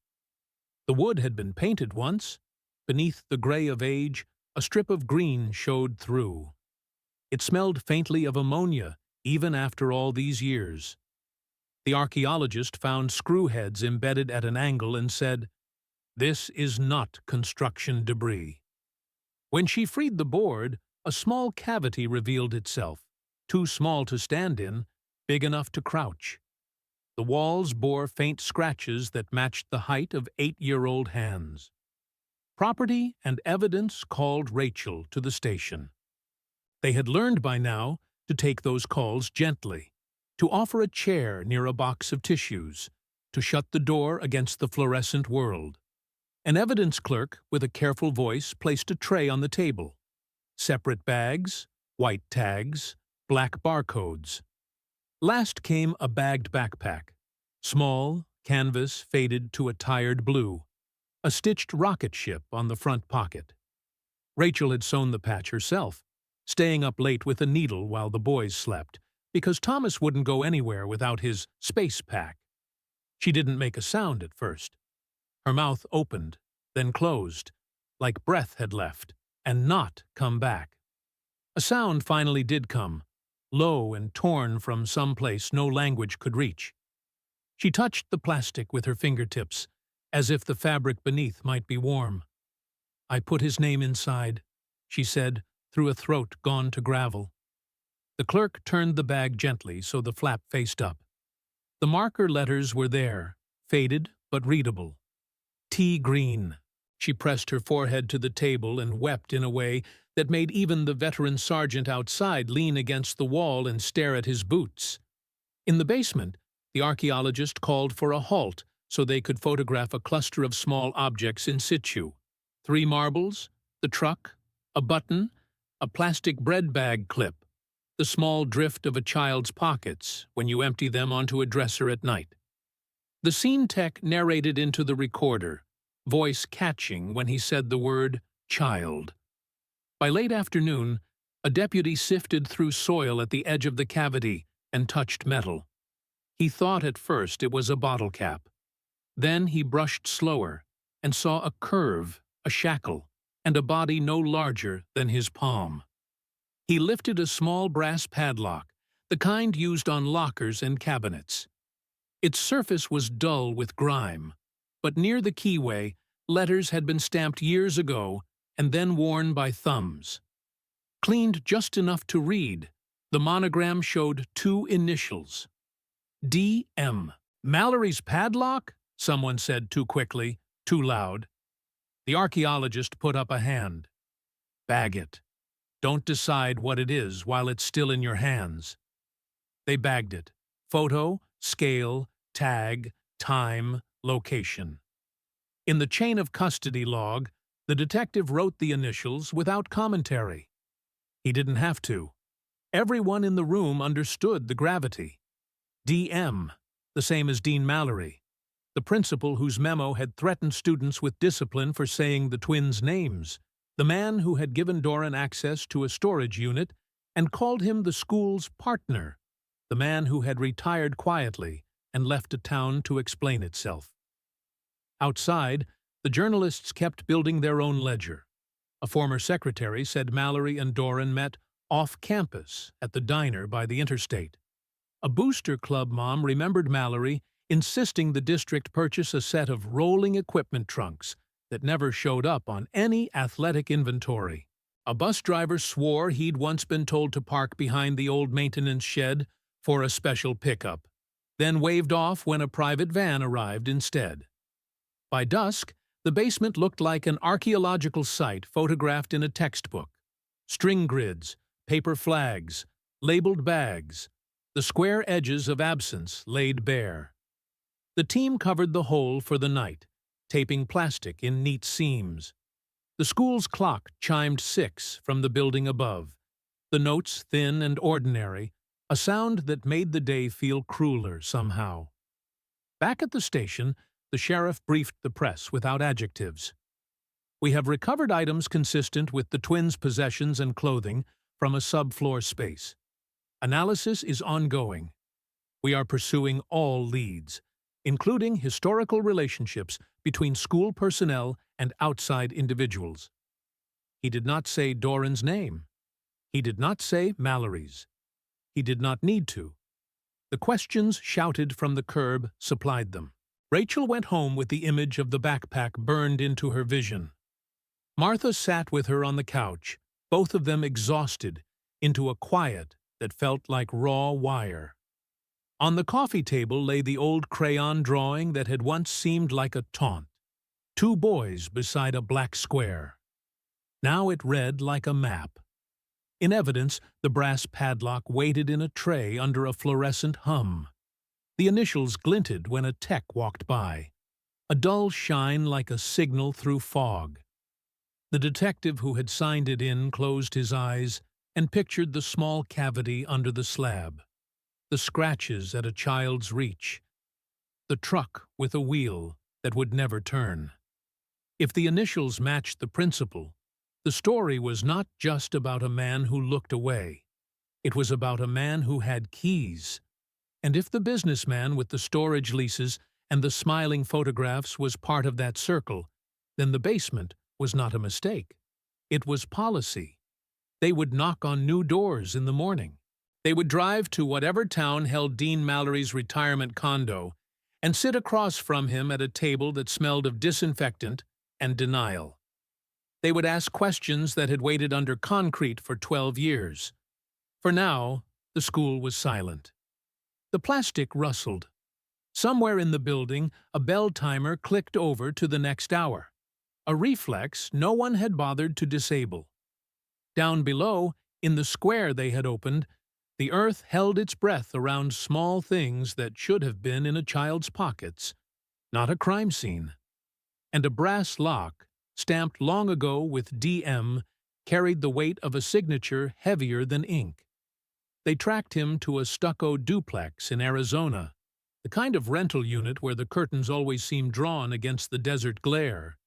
The wood had been painted once. Beneath the gray of age, a strip of green showed through. It smelled faintly of ammonia, even after all these years. The archaeologist found screw heads embedded at an angle and said, "This is not construction debris." When she freed the board, a small cavity revealed itself, too small to stand in, big enough to crouch. The walls bore faint scratches that matched the height of 8-year-old hands. Property and evidence called Rachel to the station. They had learned by now to take those calls gently, to offer a chair near a box of tissues, to shut the door against the fluorescent world. An evidence clerk with a careful voice placed a tray on the table. Separate bags, white tags, black barcodes. Last came a bagged backpack. Small, canvas faded to a tired blue. A stitched rocket ship on the front pocket. Rachel had sewn the patch herself, staying up late with a needle while the boys slept, because Thomas wouldn't go anywhere without his space pack. She didn't make a sound at first. Her mouth opened, then closed, like breath had left, and not come back. A sound finally did come, low and torn from some place no language could reach. She touched the plastic with her fingertips, as if the fabric beneath might be warm. "I put his name inside," she said, through a throat gone to gravel. The clerk turned the bag gently so the flap faced up. The marker letters were there, faded but readable. T. Green. She pressed her forehead to the table and wept in a way that made even the veteran sergeant outside lean against the wall and stare at his boots. In the basement, the archaeologist called for a halt so they could photograph a cluster of small objects in situ. 3 marbles, the truck, a button, a plastic bread bag clip, the small drift of a child's pockets when you empty them onto a dresser at night. The scene tech narrated into the recorder, voice catching when he said the word child. By late afternoon, a deputy sifted through soil at the edge of the cavity and touched metal. He thought at first it was a bottle cap. Then he brushed slower and saw a curve, a shackle, and a body no larger than his palm. He lifted a small brass padlock, the kind used on lockers and cabinets. Its surface was dull with grime, but near the keyway, letters had been stamped years ago and then worn by thumbs. Cleaned just enough to read, the monogram showed 2 initials. D.M. "Mallory's padlock?" someone said too quickly, too loud. The archaeologist put up a hand. "Bag it. Don't decide what it is while it's still in your hands." They bagged it. Photo, scale, tag, time, location. In the chain of custody log, the detective wrote the initials without commentary. He didn't have to. Everyone in the room understood the gravity. D.M., the same as Dean Mallory, the principal whose memo had threatened students with discipline for saying the twins' names, the man who had given Doran access to a storage unit and called him the school's partner, the man who had retired quietly and left a town to explain itself. Outside, the journalists kept building their own ledger. A former secretary said Mallory and Doran met off-campus at the diner by the interstate. A booster club mom remembered Mallory insisting the district purchase a set of rolling equipment trunks that never showed up on any athletic inventory. A bus driver swore he'd once been told to park behind the old maintenance shed for a special pickup, then waved off when a private van arrived instead. By dusk, the basement looked like an archaeological site photographed in a textbook. String grids, paper flags, labeled bags, the square edges of absence laid bare. The team covered the hole for the night, taping plastic in neat seams. The school's clock chimed 6 from the building above, the notes thin and ordinary, a sound that made the day feel crueler somehow. Back at the station, the sheriff briefed the press without adjectives. "We have recovered items consistent with the twins' possessions and clothing from a subfloor space. Analysis is ongoing. We are pursuing all leads, including historical relationships between school personnel and outside individuals." He did not say Doran's name. He did not say Mallory's. He did not need to. The questions shouted from the curb supplied them. Rachel went home with the image of the backpack burned into her vision. Martha sat with her on the couch, both of them exhausted, into a quiet that felt like raw wire. On the coffee table lay the old crayon drawing that had once seemed like a taunt. 2 boys beside a black square. Now it read like a map. In evidence, the brass padlock waited in a tray under a fluorescent hum. The initials glinted when a tech walked by, a dull shine like a signal through fog. The detective who had signed it in closed his eyes and pictured the small cavity under the slab, the scratches at a child's reach, the truck with a wheel that would never turn. If the initials matched the principal, the story was not just about a man who looked away. It was about a man who had keys. And if the businessman with the storage leases and the smiling photographs was part of that circle, then the basement was not a mistake. It was policy. They would knock on new doors in the morning. They would drive to whatever town held Dean Mallory's retirement condo and sit across from him at a table that smelled of disinfectant and denial. They would ask questions that had waited under concrete for 12 years. For now, the school was silent. The plastic rustled. Somewhere in the building, a bell timer clicked over to the next hour, a reflex no one had bothered to disable. Down below, in the square they had opened, the earth held its breath around small things that should have been in a child's pockets, not a crime scene. And a brass lock, stamped long ago with DM, carried the weight of a signature heavier than ink. They tracked him to a stucco duplex in Arizona, the kind of rental unit where the curtains always seemed drawn against the desert glare.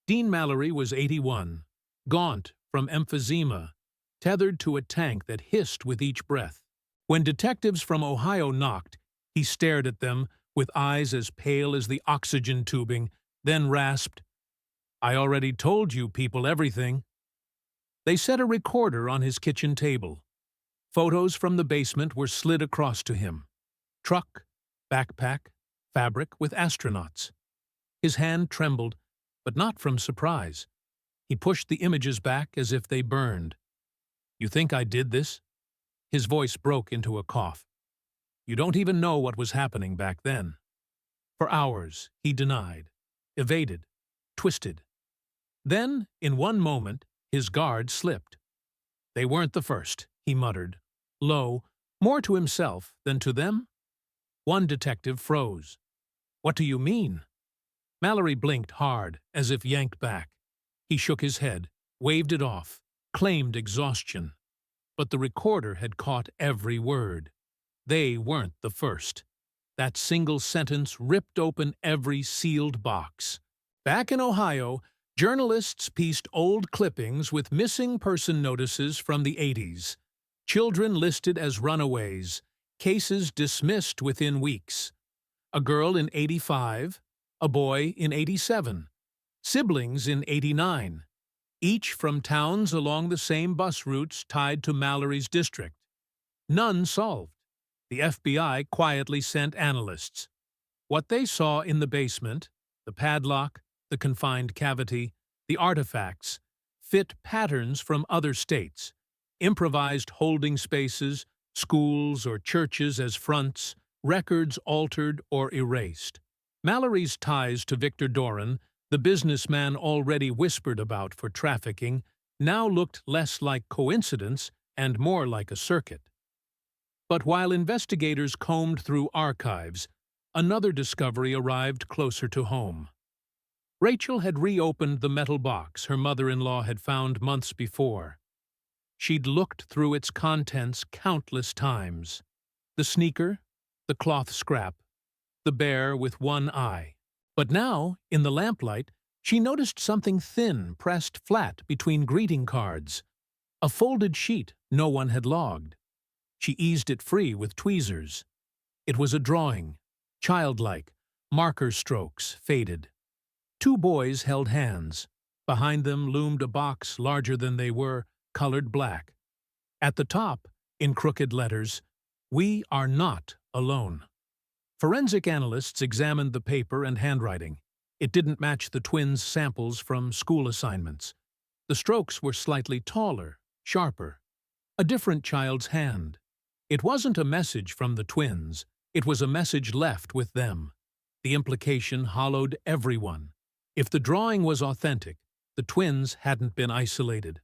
Dean Mallory was 81, gaunt from emphysema, tethered to a tank that hissed with each breath. When detectives from Ohio knocked, he stared at them with eyes as pale as the oxygen tubing, then rasped, "I already told you people everything." They set a recorder on his kitchen table. Photos from the basement were slid across to him. Truck, backpack, fabric with astronauts. His hand trembled, but not from surprise. He pushed the images back as if they burned. "You think I did this?" His voice broke into a cough. "You don't even know what was happening back then." For hours, he denied, evaded, twisted. Then, in one moment, his guard slipped. "They weren't the first," he muttered, low, more to himself than to them. One detective froze. "What do you mean?" Mallory blinked hard, as if yanked back. He shook his head, waved it off, claimed exhaustion. But the recorder had caught every word. They weren't the first. That single sentence ripped open every sealed box. Back in Ohio, journalists pieced old clippings with missing person notices from the 80s. Children listed as runaways, cases dismissed within weeks. A girl in 85, a boy in 87, siblings in 89, each from towns along the same bus routes tied to Mallory's district. None solved. The FBI quietly sent analysts. What they saw in the basement, the padlock, the confined cavity, the artifacts, fit patterns from other states, improvised holding spaces, schools or churches as fronts, records altered or erased. Mallory's ties to Victor Doran, the businessman already whispered about for trafficking, now looked less like coincidence and more like a circuit. But while investigators combed through archives, another discovery arrived closer to home. Rachel had reopened the metal box her mother-in-law had found months before. She'd looked through its contents countless times. The sneaker, the cloth scrap, the bear with one eye. But now, in the lamplight, she noticed something thin pressed flat between greeting cards. A folded sheet no one had logged. She eased it free with tweezers. It was a drawing, childlike, marker strokes faded. Two boys held hands. Behind them loomed a box larger than they were, colored black. At the top, in crooked letters, "We are not alone." Forensic analysts examined the paper and handwriting. It didn't match the twins' samples from school assignments. The strokes were slightly taller, sharper. A different child's hand. It wasn't a message from the twins. It was a message left with them. The implication hollowed everyone. If the drawing was authentic, the twins hadn't been isolated.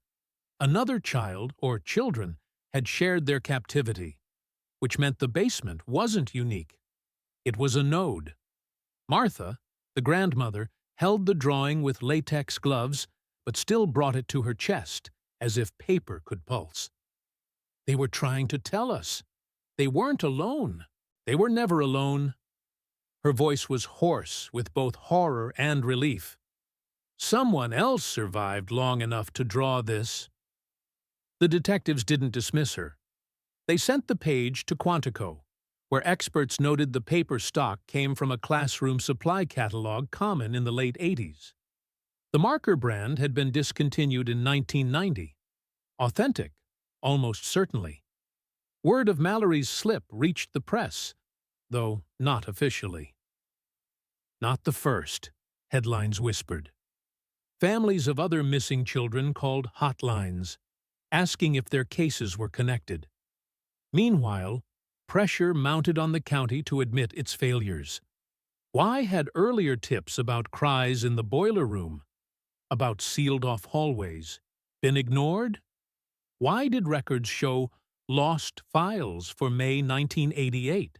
Another child, or children, had shared their captivity, which meant the basement wasn't unique. It was a node. Martha, the grandmother, held the drawing with latex gloves, but still brought it to her chest, as if paper could pulse. They were trying to tell us. They weren't alone. They were never alone. Her voice was hoarse with both horror and relief. Someone else survived long enough to draw this. The detectives didn't dismiss her. They sent the page to Quantico, where experts noted the paper stock came from a classroom supply catalog common in the late 80s. The marker brand had been discontinued in 1990. Authentic, almost certainly. Word of Mallory's slip reached the press, though not officially. "Not the first," headlines whispered. Families of other missing children called hotlines, asking if their cases were connected. Meanwhile, pressure mounted on the county to admit its failures. Why had earlier tips about cries in the boiler room, about sealed-off hallways, been ignored? Why did records show lost files for May 1988?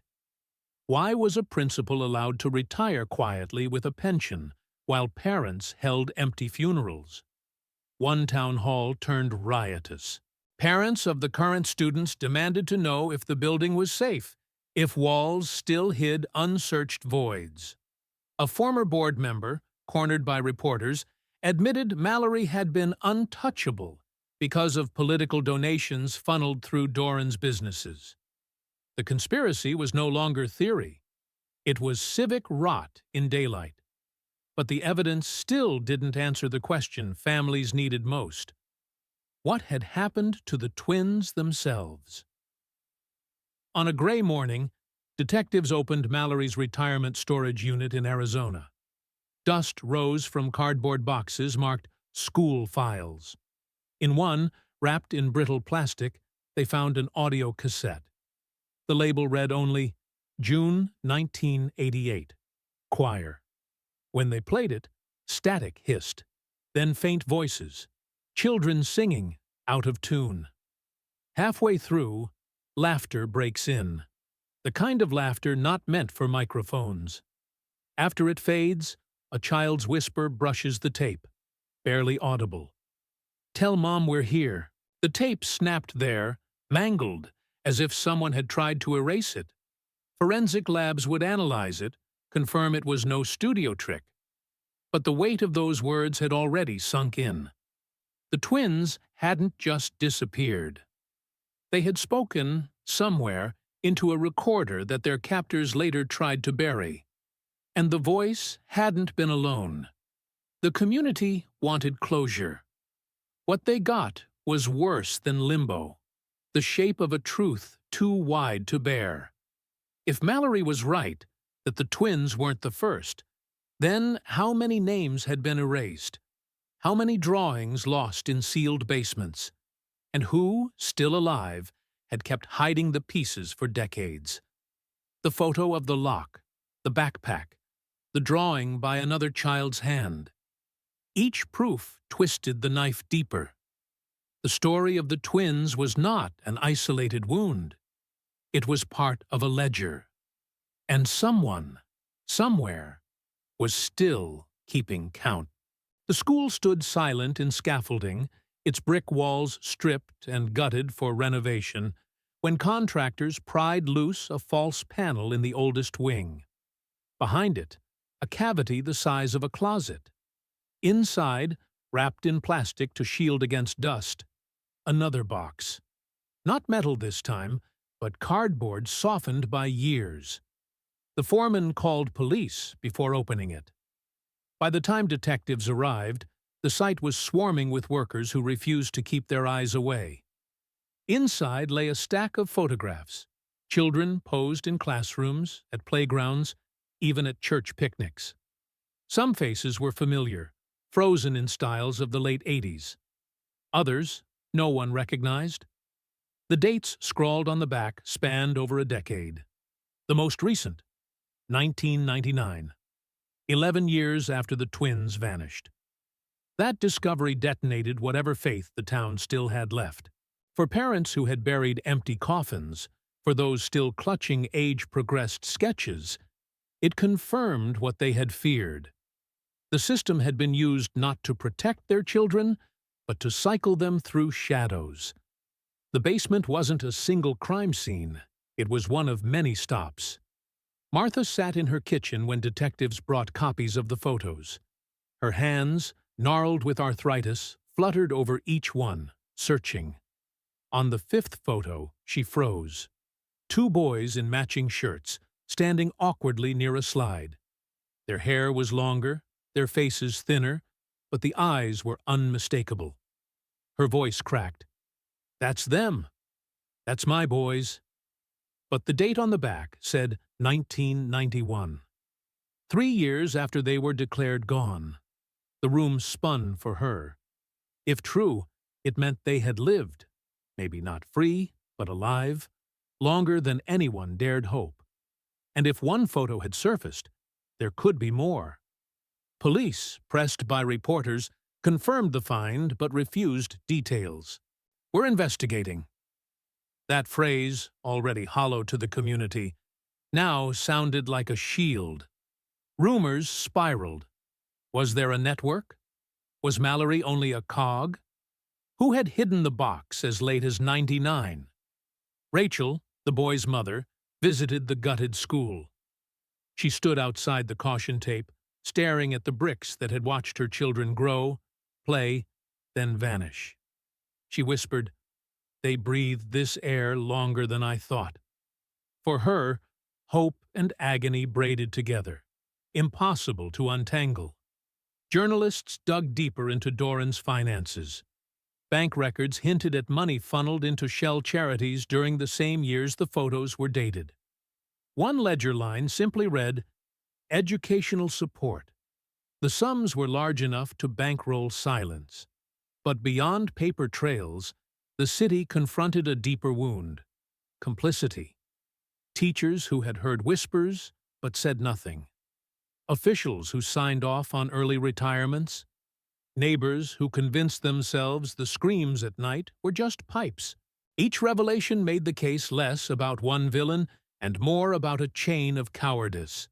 Why was a principal allowed to retire quietly with a pension while parents held empty funerals? One town hall turned riotous. Parents of the current students demanded to know if the building was safe, if walls still hid unsearched voids. A former board member, cornered by reporters, admitted Mallory had been untouchable because of political donations funneled through Doran's businesses. The conspiracy was no longer theory. It was civic rot in daylight. But the evidence still didn't answer the question families needed most. What had happened to the twins themselves? On a gray morning, detectives opened Mallory's retirement storage unit in Arizona. Dust rose from cardboard boxes marked school files. In one, wrapped in brittle plastic, they found an audio cassette. The label read only, "June 1988, Choir." When they played it, static hissed, then faint voices, children singing, out of tune. Halfway through, laughter breaks in, the kind of laughter not meant for microphones. After it fades, a child's whisper brushes the tape, barely audible. "Tell Mom we're here." The tape snapped there, mangled, as if someone had tried to erase it. Forensic labs would analyze it, confirm it was no studio trick. But the weight of those words had already sunk in. The twins hadn't just disappeared. They had spoken, somewhere, into a recorder that their captors later tried to bury. And the voice hadn't been alone. The community wanted closure. What they got was worse than limbo, the shape of a truth too wide to bear. If Mallory was right, that the twins weren't the first, Then, how many names had been erased? How many drawings lost in sealed basements? And who, still alive, had kept hiding the pieces for decades? The photo of the lock, the backpack, the drawing by another child's hand. Each proof twisted the knife deeper. The story of the twins was not an isolated wound. It was part of a ledger. And someone, somewhere, was still keeping count. The school stood silent in scaffolding, its brick walls stripped and gutted for renovation, when contractors pried loose a false panel in the oldest wing. Behind it, a cavity the size of a closet. Inside, wrapped in plastic to shield against dust, another box. Not metal this time, but cardboard softened by years. The foreman called police before opening it. By the time detectives arrived, the site was swarming with workers who refused to keep their eyes away. Inside lay a stack of photographs. Children posed in classrooms, at playgrounds, even at church picnics. Some faces were familiar, frozen in styles of the late 80s. Others, no one recognized. The dates scrawled on the back spanned over a decade. The most recent, 1999, 11 years after the twins vanished. That discovery detonated whatever faith the town still had left. For parents who had buried empty coffins, for those still clutching age-progressed sketches, it confirmed what they had feared. The system had been used not to protect their children, but to cycle them through shadows. The basement wasn't a single crime scene. It was one of many stops. Martha sat in her kitchen when detectives brought copies of the photos. Her hands, gnarled with arthritis, fluttered over each one, searching. On the fifth photo, she froze. Two boys in matching shirts, standing awkwardly near a slide. Their hair was longer, their faces thinner, but the eyes were unmistakable. Her voice cracked. "That's them. That's my boys." But the date on the back said 1991. 3 years after they were declared gone. The room spun for her. If true, it meant they had lived, maybe not free, but alive, longer than anyone dared hope. And if one photo had surfaced, there could be more. Police, pressed by reporters, confirmed the find but refused details. "We're investigating." That phrase, already hollow to the community, now sounded like a shield. Rumors spiraled. Was there a network? Was Mallory only a cog? Who had hidden the box as late as '99? Rachel, the boy's mother, visited the gutted school. She stood outside the caution tape, staring at the bricks that had watched her children grow, play, then vanish. She whispered, "They breathed this air longer than I thought." For her, hope and agony braided together, impossible to untangle. Journalists dug deeper into Doran's finances. Bank records hinted at money funneled into shell charities during the same years the photos were dated. One ledger line simply read, "Educational support." The sums were large enough to bankroll silence. But beyond paper trails, the city confronted a deeper wound: complicity. Teachers who had heard whispers but said nothing. Officials who signed off on early retirements. Neighbors who convinced themselves the screams at night were just pipes. Each revelation made the case less about one villain and more about a chain of cowardice.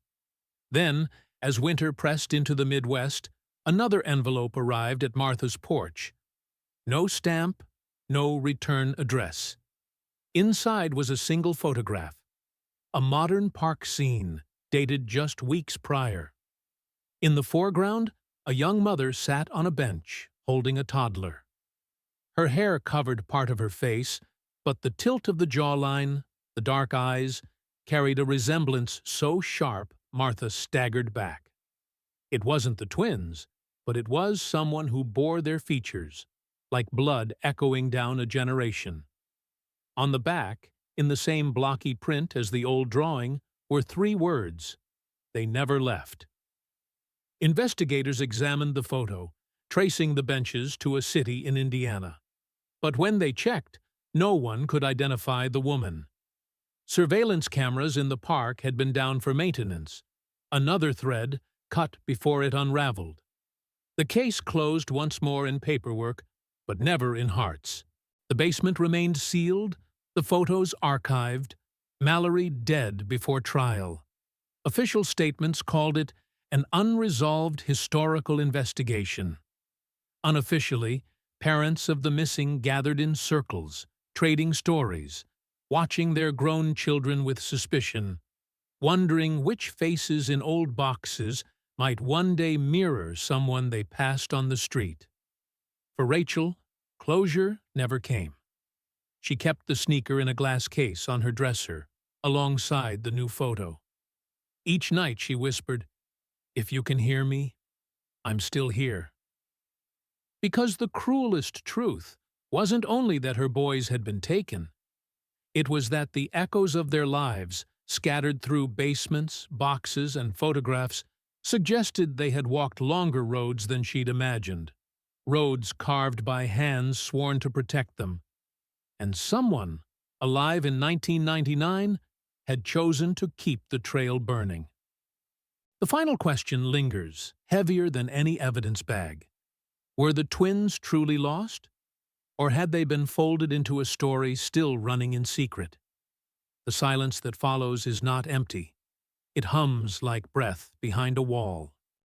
Then, as winter pressed into the Midwest, another envelope arrived at Martha's porch. No stamp, no return address. Inside was a single photograph. A modern park scene, dated just weeks prior. In the foreground, a young mother sat on a bench, holding a toddler. Her hair covered part of her face, but the tilt of the jawline, the dark eyes, carried a resemblance so sharp Martha staggered back. It wasn't the twins, but it was someone who bore their features, like blood echoing down a generation. On the back, in the same blocky print as the old drawing, were 3 words: "They never left." Investigators examined the photo, tracing the benches to a city in Indiana. But when they checked, no one could identify the woman. Surveillance cameras in the park had been down for maintenance. Another thread cut before it unraveled. The case closed once more in paperwork, but never in hearts. The basement remained sealed, the photos archived, Mallory dead before trial. Official statements called it an unresolved historical investigation. Unofficially, parents of the missing gathered in circles, trading stories, watching their grown children with suspicion, wondering which faces in old boxes might one day mirror someone they passed on the street. For Rachel, closure never came. She kept the sneaker in a glass case on her dresser, alongside the new photo. Each night she whispered, "If you can hear me, I'm still here." Because the cruelest truth wasn't only that her boys had been taken, it was that the echoes of their lives, scattered through basements, boxes, and photographs, suggested they had walked longer roads than she'd imagined, roads carved by hands sworn to protect them. And someone, alive in 1999, had chosen to keep the trail burning. The final question lingers, heavier than any evidence bag. Were the twins truly lost? Or had they been folded into a story still running in secret? The silence that follows is not empty. It hums like breath behind a wall.